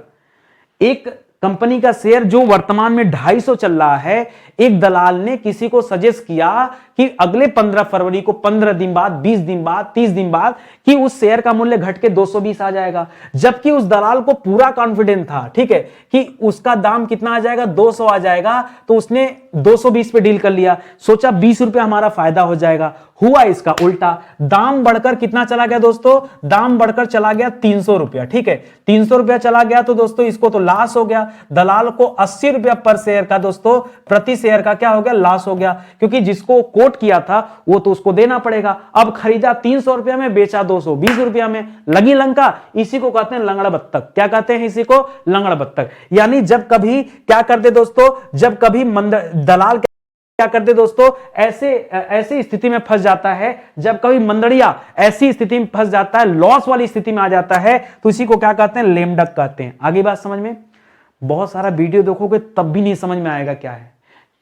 Speaker 1: एक कंपनी का शेयर जो वर्तमान में 250 चल रहा है, एक दलाल ने किसी को सजेस्ट किया कि अगले 15 फरवरी को 15 दिन बाद, 20 दिन बाद, 30 दिन बाद कि उस शेयर का मूल्य घट के 220 आ जाएगा, जबकि उस दलाल को पूरा कॉन्फिडेंस था, ठीक है, कि उसका दाम कितना आ जाएगा, 200 आ जाएगा, तो उसने 220 पे डील कर लिया, सोचा 20 रुपए हमारा फायदा हो जाएगा। हुआ इसका उल्टा, दाम बढ़कर कितना चला गया दोस्तों, दाम बढ़कर चला गया 300 रुपया, ठीक है, 300 रुपया चला गया, तो दोस्तों इसको तो लॉस हो गया, दलाल को 80 रुपया पर शेयर का दोस्तों, प्रति शेयर का क्या हो गया, लॉस हो गया, क्योंकि जिसको कोट किया था वो तो उसको देना पड़ेगा। अब खरीदा 300 रुपया में, बेचा 220 रुपया में, लगी लंका। इसी को कहते हैं लंगड़ा बत्तख। क्या कहते हैं इसी को, लंगड़ा बत्तख। यानी जब कभी क्या करते दोस्तों, जब कभी दलाल क्या करते दोस्तों, ऐसी स्थिति में फंस जाता है, जब कभी मंदड़िया ऐसी स्थिति में फंस जाता है, लॉस वाली स्थिति में आ जाता है, तो इसी को क्या कहते हैं, लेम डक कहते हैं। आगे बात समझ में, बहुत सारा वीडियो देखोगे तब भी नहीं समझ में आएगा क्या है,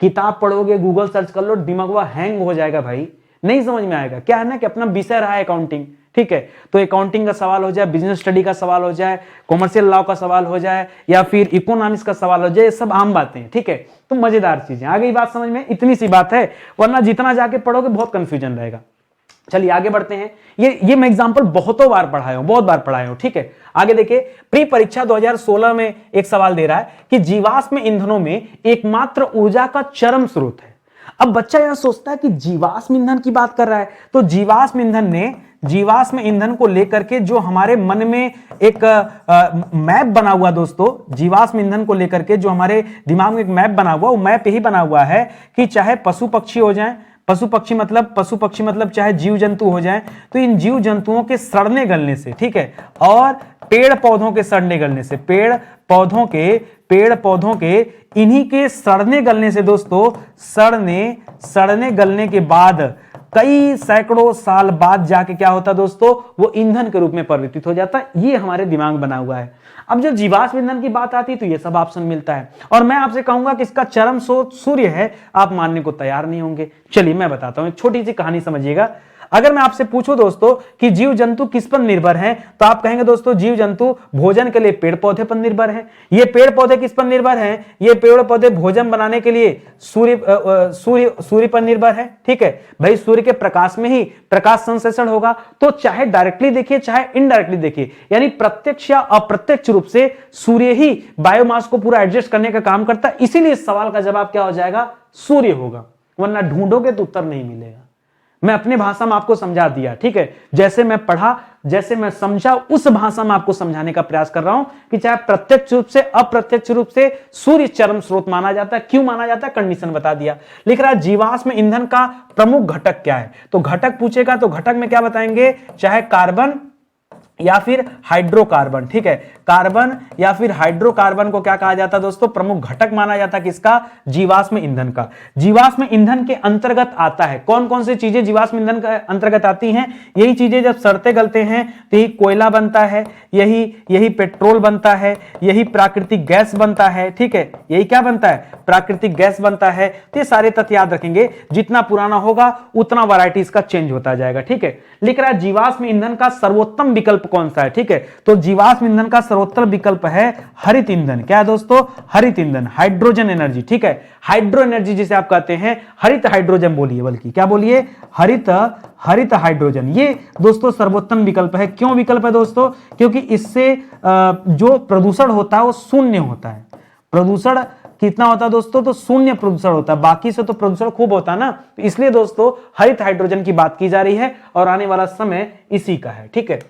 Speaker 1: किताब पढ़ोगे, गूगल सर्च कर लो, दिमाग हैंग हो जाएगा भाई, नहीं समझ में आएगा। क्या है ना कि अपना विषय रहा है अकाउंटिंग, ठीक है, तो अकाउंटिंग का सवाल हो जाए, बिजनेस स्टडी का सवाल हो जाए, कॉमर्शियल लॉ का सवाल हो जाए, या फिर इकोनॉमिक्स का सवाल हो जाए, ये सब आम बातें हैं, ठीक है, तो मजेदार चीजें। आगे बात समझ में, इतनी सी बात है, वरना जितना जाके पढ़ोगे बहुत कंफ्यूजन रहेगा। चलिए आगे बढ़ते हैं। ये मैं एग्जांपल बहुतों बार पढ़ाया हूं, बहुत बार पढ़ाया हूं, ठीक है। आगे देखिए, प्री परीक्षा 2016 में एक सवाल दे रहा है कि जीवाश्म ईंधनों में एकमात्र ऊर्जा का चरम स्रोत है। अब बच्चा यह सोचता है कि जीवाश्म ईंधन की बात कर रहा है, तो जीवाश्म ईंधन को लेकर के जो हमारे मन में एक मैप बना हुआ दोस्तों, जीवाश्म ईंधन को लेकर के जो हमारे दिमाग में एक मैप बना हुआ, वो मैप यही बना हुआ है कि चाहे पशु पक्षी हो जाएं, पशु पक्षी मतलब चाहे जीव जंतु हो जाएं, तो इन जीव जंतुओं के सड़ने गलने से, ठीक है, और पेड़ पौधों के सड़ने गलने से, पेड़ पौधों के इन्हीं के सड़ने गलने से दोस्तों, सड़ने गलने के बाद कई सैकड़ों साल बाद जाके क्या होता दोस्तों, वो ईंधन के रूप में परिवर्तित हो जाता है। ये हमारे दिमाग बना हुआ है। अब जब जीवाश्म ईंधन की बात आती है तो ये सब ऑप्शन मिलता है, और मैं आपसे कहूंगा कि इसका चरम स्रोत सूर्य है, आप मानने को तैयार नहीं होंगे। चलिए मैं बताता हूं, एक छोटी सी कहानी समझिएगा। अगर मैं आपसे पूछूं दोस्तों कि जीव जंतु किस पर निर्भर हैं, तो आप कहेंगे दोस्तों जीव जंतु भोजन के लिए पेड़ पौधे पर निर्भर हैं। ये पेड़ पौधे किस पर निर्भर हैं, ये पेड़ पौधे भोजन बनाने के लिए सूर्य पर निर्भर है, ठीक है भाई, सूर्य के प्रकाश में ही प्रकाश संश्लेषण होगा। तो चाहे डायरेक्टली देखिए चाहे इनडायरेक्टली देखिए, यानी प्रत्यक्ष या अप्रत्यक्ष रूप से सूर्य ही बायोमास को पूरा एडजस्ट करने का काम करता है। इसीलिए इस सवाल का जवाब क्या हो जाएगा, सूर्य होगा, वरना ढूंढोगे तो उत्तर नहीं मिलेगा। मैं अपने भाषा में आपको समझा दिया, ठीक है, जैसे मैं पढ़ा, जैसे मैं समझा, उस भाषा में आपको समझाने का प्रयास कर रहा हूं कि चाहे प्रत्यक्ष रूप से अप्रत्यक्ष रूप से सूर्य चरम स्रोत माना जाता है। क्यों माना जाता है, कंडीशन बता दिया। लिख रहा है जीवाश्म ईंधन का प्रमुख घटक क्या है, तो घटक पूछेगा तो घटक में क्या बताएंगे, चाहे कार्बन या फिर हाइड्रोकार्बन, ठीक है, कार्बन या फिर हाइड्रोकार्बन को क्या कहा जाता है दोस्तों, प्रमुख घटक माना जाता है किसका, जीवाश्म ईंधन का। जीवाश्म ईंधन के अंतर्गत आता है, कौन कौन सी चीजें जीवाश्म ईंधन के अंतर्गत आती हैं, यही चीजें जब सड़ते गलते हैं तो यही कोयला बनता है, यही पेट्रोल बनता है, यही प्राकृतिक गैस बनता है, ठीक है, यही क्या बनता है, प्राकृतिक गैस बनता है। तो ये सारे तथ्य याद रखेंगे, जितना पुराना होगा उतना वैरायटी इसका चेंज होता जाएगा, ठीक है। लिख रहा है जीवाश्म ईंधन का सर्वोत्तम विकल्प कौन सा है, ठीक है, तो जीवाश्म ईंधन का सर्वोत्तम विकल्प है हरित ईंधन। क्या है दोस्तों, हरित ईंधन, हाइड्रोजन एनर्जी, ठीक है, हाइड्रो एनर्जी जिसे आप कहते हैं, हरित हाइड्रोजन बोलिए, बल्कि क्या बोलिए, हरित हाइड्रोजन। ये दोस्तों सर्वोत्तम विकल्प है। क्यों विकल्प है दोस्तों, क्योंकि इससे जो प्रदूषण होता है वो शून्य होता है। प्रदूषण कितना होता है दोस्तों, तो शून्य प्रदूषण होता है, बाकी से तो प्रदूषण खूब होता है ना, तो इसलिए दोस्तों हरित हाइड्रोजन की बात की जा रही है और आने वाला समय इसी का है, ठीक है।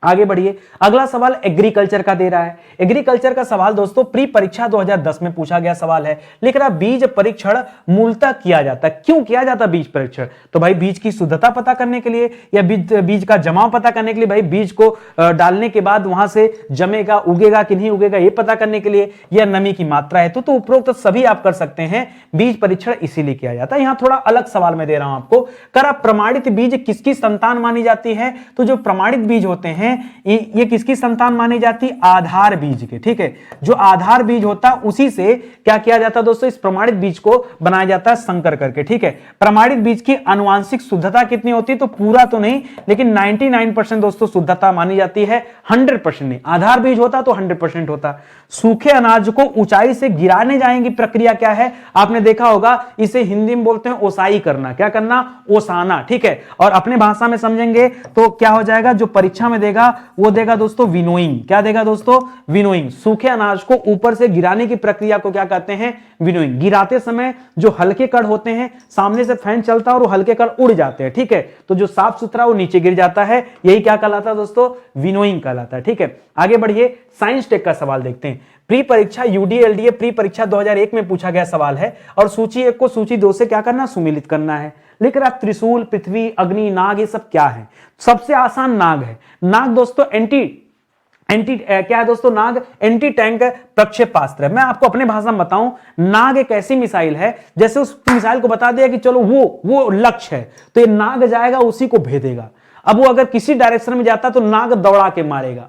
Speaker 1: आगे बढ़िए, अगला सवाल एग्रीकल्चर का दे रहा है। एग्रीकल्चर का सवाल दोस्तों प्री परीक्षा 2010 में पूछा गया सवाल है। लिख रहा बीज परीक्षण मूलतः किया जाता है। क्यों किया जाता है बीज परीक्षण, तो भाई बीज की शुद्धता पता करने के लिए, या बीज का जमाव पता करने के लिए, भाई बीज को डालने के बाद वहां से जमेगा, उगेगा कि नहीं उगेगा ये पता करने के लिए, या नमी की मात्रा है, तो उपरोक्त सभी आप कर सकते हैं। बीज परीक्षण इसीलिए किया जाता है। यहां थोड़ा अलग सवाल मैं दे रहा हूं आपको, कर प्रमाणित बीज किसकी संतान मानी जाती है, तो जो प्रमाणित बीज होते हैं हैं ये किसकी संतान मानी जाती? आधार बीज के। ठीक है, जो आधार बीज होता उसी से क्या किया जाता दोस्तों? इस प्रमाणित बीज को बनाया जाता है संकर करके। ठीक है, प्रमाणित बीज की आनुवांशिक शुद्धता कितनी होती है? तो पूरा तो नहीं, लेकिन 99% दोस्तों शुद्धता मानी जाती है, 100% नहीं। आधार बीज होता तो 100% होता। सूखे अनाज को ऊंचाई से गिराने जाएंगी प्रक्रिया क्या है? आपने देखा होगा, इसे हिंदी में बोलते हैं ओसाई करना। क्या करना? ओसाना। ठीक है, और अपने भाषा में समझेंगे तो क्या हो जाएगा? जो परीक्षा में देगा वो देगा दोस्तों विनोइंग। क्या देगा दोस्तों? विनोइंग। सूखे अनाज को ऊपर से गिराने की प्रक्रिया को क्या कहते हैं? विनोइंग। गिराते समय जो हल्के कण होते हैं, सामने से फैन चलता है और हल्के कण उड़ जाते हैं। ठीक है, तो जो साफ सुथरा वो नीचे गिर जाता है, यही क्या कहलाता है दोस्तों? विनोइंग कहलाता है। ठीक है, आगे बढ़िए, साइंस टेक का सवाल देखते हैं। प्री परीक्षा यूडीएलडीए प्री परीक्षा 2001 में पूछा गया सवाल है, और सूची 1 को सूची 2 से क्या करना? सुमिलित करना है। लिख रहा त्रिशूल, पृथ्वी, अग्नि, नाग, ये सब क्या है? सबसे आसान नाग है। नाग दोस्तों क्या है दोस्तों? नाग एंटी टैंक प्रक्षेपास्त्र है। मैं आपको अपने भाषा में बताऊं, नाग एक ऐसी मिसाइल है, जैसे उस मिसाइल को बता दिया कि चलो वो लक्ष्य है, तो ये नाग जाएगा उसी को भेदेगा। अब वो अगर किसी डायरेक्शन में जाता तो नाग दौड़ा के मारेगा।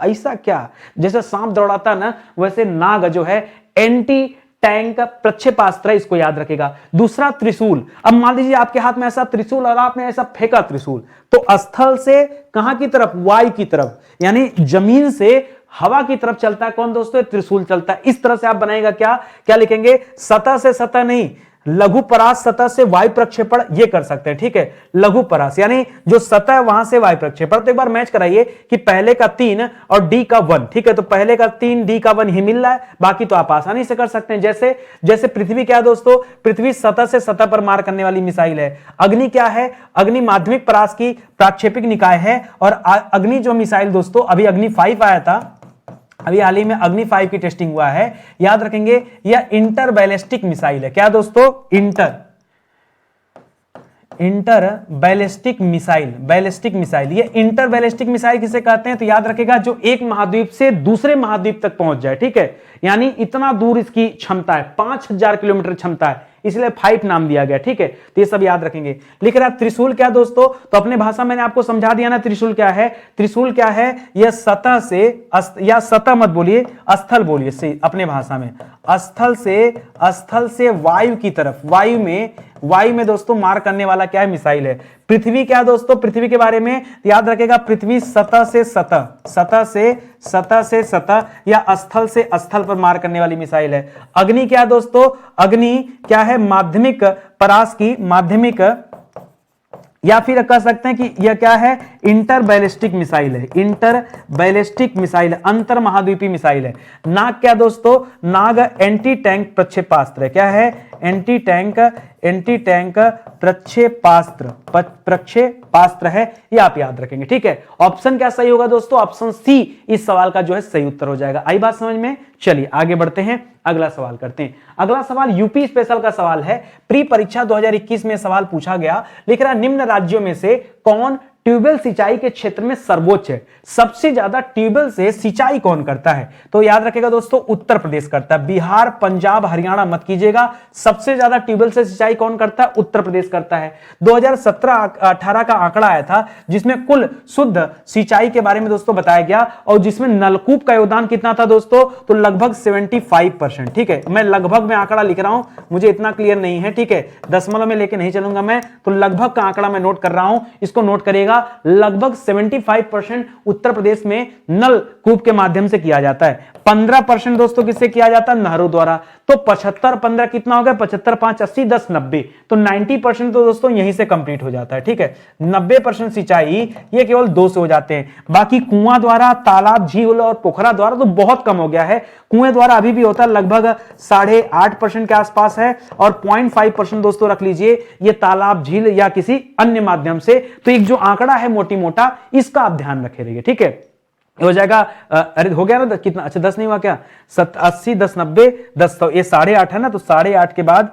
Speaker 1: ऐसा क्या? जैसे सांप दौड़ाता ना, वैसे नाग जो है एंटी टैंक प्रक्षेपास्त्र, इसको याद रखेगा। दूसरा त्रिशूल। अब मान लीजिए आपके हाथ में ऐसा त्रिशूल और आपने ऐसा फेंका त्रिशूल, तो स्थल से कहां की तरफ? वायु की तरफ, यानी जमीन से हवा की तरफ चलता है कौन दोस्तों? त्रिशूल चलता है। इस तरह से आप बनाएगा क्या लिखेंगे? सतह से सतह नहीं, लघु परास सतह से वायु प्रक्षेपण, ये कर सकते हैं। ठीक है, लघु परास यानी जो सतह वहां से वायु प्रक्षेपण। तो एक बार मैच कराइए कि पहले का 3 और डी का 1। ठीक है, तो पहले का 3 डी का 1 ही मिल रहा है, बाकी तो आप आसानी से कर सकते हैं। जैसे पृथ्वी क्या है दोस्तों? पृथ्वी सतह से सतह पर मार करने वाली मिसाइल है। अग्नि क्या है? अग्नि माध्यमिक परास की प्राक्षेपिक निकाय है। और अग्नि जो मिसाइल दोस्तों, अभी अग्नि 5 आया था, अभी हाल ही में अग्नि 5 की टेस्टिंग हुआ है, याद रखेंगे। यह इंटर बैलिस्टिक मिसाइल है। क्या दोस्तों? Inter ballistic missile. ये इंटर बैलिस्टिक मिसाइल किसे कहते हैं? तो याद रखेगा, जो एक महाद्वीप से दूसरे महाद्वीप तक पहुंच जाए। ठीक है, यानी इतना दूर इसकी क्षमता है, 5000 किलोमीटर क्षमता है, इसलिए 5 नाम दिया गया। ठीक है, तो ये सब याद रखेंगे। लिख रहा त्रिशूल क्या दोस्तों? तो अपने भाषा मैंने आपको समझा दिया ना, त्रिशूल क्या है? त्रिशूल क्या है? यह सतह से, या सतह मत बोलिए, स्थल बोलिए से अपने भाषा में। स्थल से वायु की तरफ, वायु में दोस्तों मार करने वाला क्या है? मिसाइल है। पृथ्वी क्या दोस्तों? पृथ्वी के बारे में याद रखेगा, पृथ्वी सतह से सतह या स्थल से स्थल पर मार करने वाली मिसाइल है। अग्नि क्या दोस्तों? अग्नि क्या है? माध्यमिक परास की, माध्यमिक, या फिर कह सकते हैं कि यह क्या है? इंटर बैलिस्टिक मिसाइल है। इंटर बैलिस्टिक मिसाइल, अंतर महाद्वीपीय मिसाइल है। नाग क्या दोस्तों? नाग एंटी टैंक प्रक्षेपास्त्र है। क्या है? एंटी टैंक प्रक्षेपास्त्र है, ये आप याद रखेंगे। ठीक है, ऑप्शन क्या सही होगा दोस्तों? ऑप्शन सी इस सवाल का जो है सही उत्तर हो जाएगा। आई बात समझ में? चलिए आगे बढ़ते हैं, अगला सवाल करते हैं। अगला सवाल यूपी स्पेशल का सवाल है। प्री परीक्षा 2021 में सवाल पूछा गया। लिख रहा निम्न राज्यों में से कौन ट्यूबवेल सिंचाई के क्षेत्र में सर्वोच्च है? सबसे ज्यादा ट्यूबवेल से सिंचाई कौन करता है? तो याद रखेगा दोस्तों, उत्तर प्रदेश करता है। बिहार, पंजाब, हरियाणा मत कीजिएगा। सबसे ज्यादा ट्यूबवेल से सिंचाई कौन करता है? उत्तर प्रदेश करता है। 2017-18 का आंकड़ा आया था, जिसमें कुल शुद्ध सिंचाई के बारे में दोस्तों बताया गया, और जिसमें नलकूप का योगदान कितना था दोस्तों? तो लगभग 75%। ठीक है, मैं लगभग में आंकड़ा लिख रहा हूं, मुझे इतना क्लियर नहीं है। ठीक है, दशमलव में लेके नहीं चलूंगा मैं, तो लगभग का आंकड़ा मैं नोट कर रहा हूं, इसको नोट करिएगा। लगभग 75% उत्तर प्रदेश में नल कूप के माध्यम से किया जाता है। 15% दोस्तों किससे किया जाता है? नहरों द्वारा। तो 75-15 कितना हो गया? 75, 5, 80, 10, 90। तो 90% तो दोस्तों यहीं से कंप्लीट हो जाता है। ठीक है, 90% सिंचाई ये केवल 2 से हो जाते हैं। बाकी कुआं द्वारा, तालाब, झील और पोखरा द्वारा तो बहुत कम हो गया है। कुएं द्वारा अभी भी होता है, लगभग 8.5% के आसपास है, और 0.5% दोस्तों रख लीजिए ये तालाब, झील या किसी अन्य माध्यम से। तो एक जो आंकड़ा है मोटी मोटा, इसका आप ध्यान रखे रहिए। ठीक है, हो जाएगा। अरे हो गया ना कितना? अच्छा 10 नहीं हुआ क्या? 80, 10, 90, 10, तो ये 8.5 है ना, तो 8.5 के बाद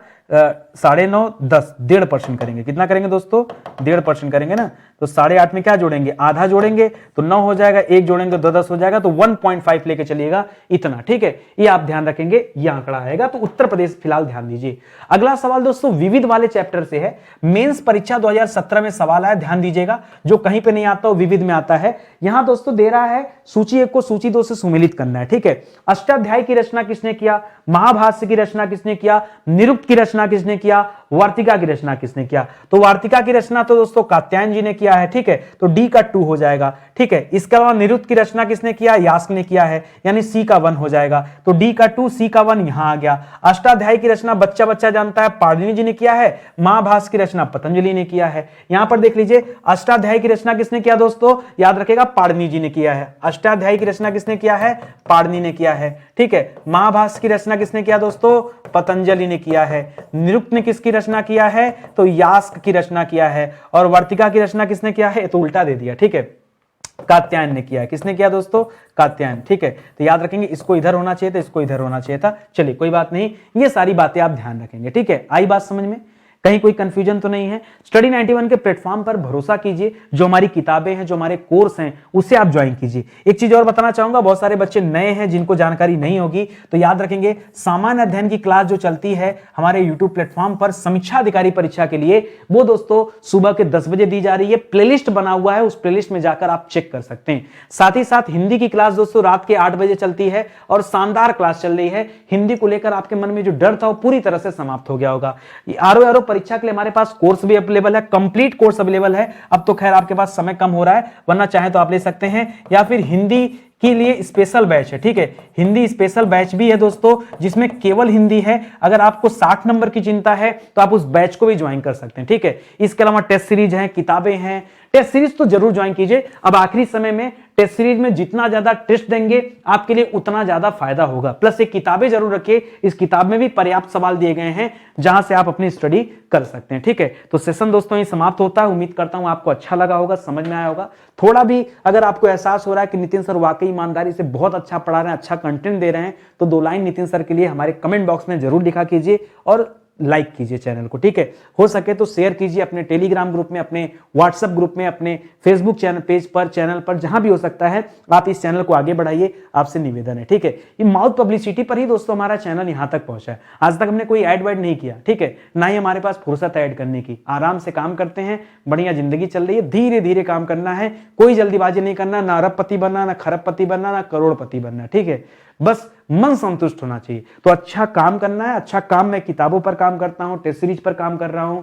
Speaker 1: 9.5, 10, 1.5% करेंगे। कितना करेंगे दोस्तों? 1.5% करेंगे ना। तो 8.5 में क्या जोड़ेंगे, आधा जोड़ेंगे तो 9 हो जाएगा, 1 जोड़ेंगे तो 10 हो जाएगा, तो 1.5 लेके चलिएगा इतना, ठीक है। ये आप ध्यान रखेंगे, ये आंकड़ा आएगा। तो उत्तर प्रदेश फिलहाल ध्यान दीजिए। अगला सवाल दोस्तों विविध वाले चैप्टर से है। मेंस परीक्षा 2017 में सवाल आया, ध्यान दीजिएगा, जो कहीं पे नहीं आता वो विविध में आता है। यहां दोस्तों दे रहा है सूची 1 को सूची 2 से सुमेलित करना है, ठीक है। अष्टाध्यायी की रचना किसने किया, महाभाष्य की रचना किसने किया, निरुक्त की रचना किसने किया, वार्तिका की रचना किसने किया। तो वार्तिका की रचना तो दोस्तों कात्यायन जी ने किया है, ठीक है, तो डी का 2 हो जाएगा, ठीक है। इसके अलावा निरुक्त की रचना किसने किया, यास्क ने किया है, यानी सी का 1 हो जाएगा, तो डी का 2 सी का 1 यहां आ गया। अष्टाध्यायी की रचना बच्चा बच्चा जानता है, पाणिनि जी ने किया है। महाभाष्य की रचना पतंजलि ने किया है। यहां पर देख लीजिए अष्टाध्यायी की रचना किसने किया दोस्तों, याद रखेगा पाणिनि जी ने किया है। अष्टाध्यायी की रचना किसने किया है, पाणिनि ने किया है, ठीक है। महाभाष्य की रचना किसने किया दोस्तों, पतंजलि ने किया है। निरुक्त ने किसकी रचना किया है, तो यास्क की रचना किया है। और वार्तिका की रचना किसने किया है, तो उल्टा दे दिया, ठीक है, कात्यायन ने किया है। किसने किया दोस्तों, कात्यायन, ठीक है। तो याद रखेंगे इसको इधर होना चाहिए था, इसको इधर होना चाहिए था। चलिए कोई बात नहीं, ये सारी बातें आप ध्यान रखेंगे, ठीक है। आई बात समझ में, कहीं कोई कंफ्यूजन तो नहीं है। स्टडी 91 के प्लेटफॉर्म पर भरोसा कीजिए, जो हमारी किताबें हैं, जो हमारे कोर्स हैं, उसे आप ज्वाइन कीजिए। एक चीज और बताना चाहूंगा, बहुत सारे बच्चे नए हैं जिनको जानकारी नहीं होगी, तो याद रखेंगे सामान्य अध्ययन की क्लास जो चलती है हमारे यूट्यूब प्लेटफॉर्म पर समीक्षा अधिकारी परीक्षा के लिए, वो दोस्तों सुबह के 10 बजे दी जा रही है। प्लेलिस्ट बना हुआ है, उस प्लेलिस्ट में जाकर आप चेक कर सकते हैं। साथ ही साथ हिंदी की क्लास दोस्तों रात के 8 बजे चलती है और शानदार क्लास चल रही है। हिंदी को लेकर आपके मन में जो डर था वो पूरी तरह से समाप्त हो गया होगा। आरओ परीक्षा के लिए हमारे पास कोर्स भी अवेलेबल है, कंप्लीट कोर्स अवेलेबल है। अब तो खैर आपके पास समय कम हो रहा है, वरना चाहे तो आप ले सकते हैं, या फिर हिंदी के लिए स्पेशल बैच है, ठीक है। हिंदी स्पेशल बैच भी है दोस्तों, जिसमें केवल हिंदी है। अगर आपको 60 नंबर की चिंता है तो आप उस बैच को भी ज्वाइन कर सकते हैं, ठीक है। इसके अलावा टेस्ट सीरीज है, किताबें हैं। टेस्ट सीरीज तो जरूर ज्वाइन कीजिए। अब आखिरी समय में टेस्ट सीरीज में जितना ज्यादा टेस्ट देंगे आपके लिए उतना ज्यादा फायदा होगा। प्लस एक किताबें जरूर रखिए, इस किताब में भी पर्याप्त सवाल दिए गए हैं जहां से आप अपनी स्टडी कर सकते हैं, ठीक है। तो सेशन दोस्तों ये समाप्त होता है। उम्मीद करता हूं आपको अच्छा लगा होगा, समझ में आया होगा। थोड़ा भी अगर आपको एहसास हो रहा है कि नितिन सर वाकई ईमानदारी से बहुत अच्छा पढ़ा रहे हैं, अच्छा कंटेंट दे रहे हैं, तो 2 लाइन नितिन सर के लिए हमारे कमेंट बॉक्स में जरूर लिखा कीजिए और लाइक कीजिए चैनल को, ठीक है। हो सके तो शेयर कीजिए अपने टेलीग्राम ग्रुप में, अपने व्हाट्सएप ग्रुप में, अपने फेसबुक चैनल पेज पर, चैनल पर, जहां भी हो सकता है आप इस चैनल को आगे बढ़ाइए, आपसे निवेदन है, ठीक है। ये माउथ पब्लिसिटी पर ही दोस्तों हमारा चैनल यहां तक पहुंचा है। आज तक हमने कोई ऐड वैड नहीं किया, ठीक है, ना ही हमारे पास फुर्सत है ऐड करने की। आराम से काम करते हैं, बढ़िया जिंदगी चल रही है, धीरे धीरे काम करना है, कोई जल्दीबाजी नहीं करना, ना अरबपति बनना, ना खरबपति बनना, ना करोड़पति बनना, ठीक है। बस मन संतुष्ट होना चाहिए। तो अच्छा काम करना है। अच्छा काम मैं किताबों पर काम करता हूं, टेस्ट सीरीज पर काम कर रहा हूं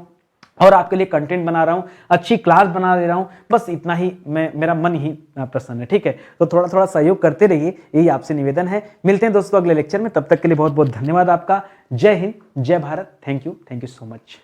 Speaker 1: और आपके लिए कंटेंट बना रहा हूं, अच्छी क्लास बना दे रहा हूं। बस इतना ही, मेरा मन ही प्रसन्न है, ठीक है। तो थोड़ा थोड़ा सहयोग करते रहिए, यही आपसे निवेदन है। मिलते हैं दोस्तों अगले लेक्चर में, तब तक के लिए बहुत बहुत धन्यवाद आपका। जय हिंद, जय Bharat. Thank you so much.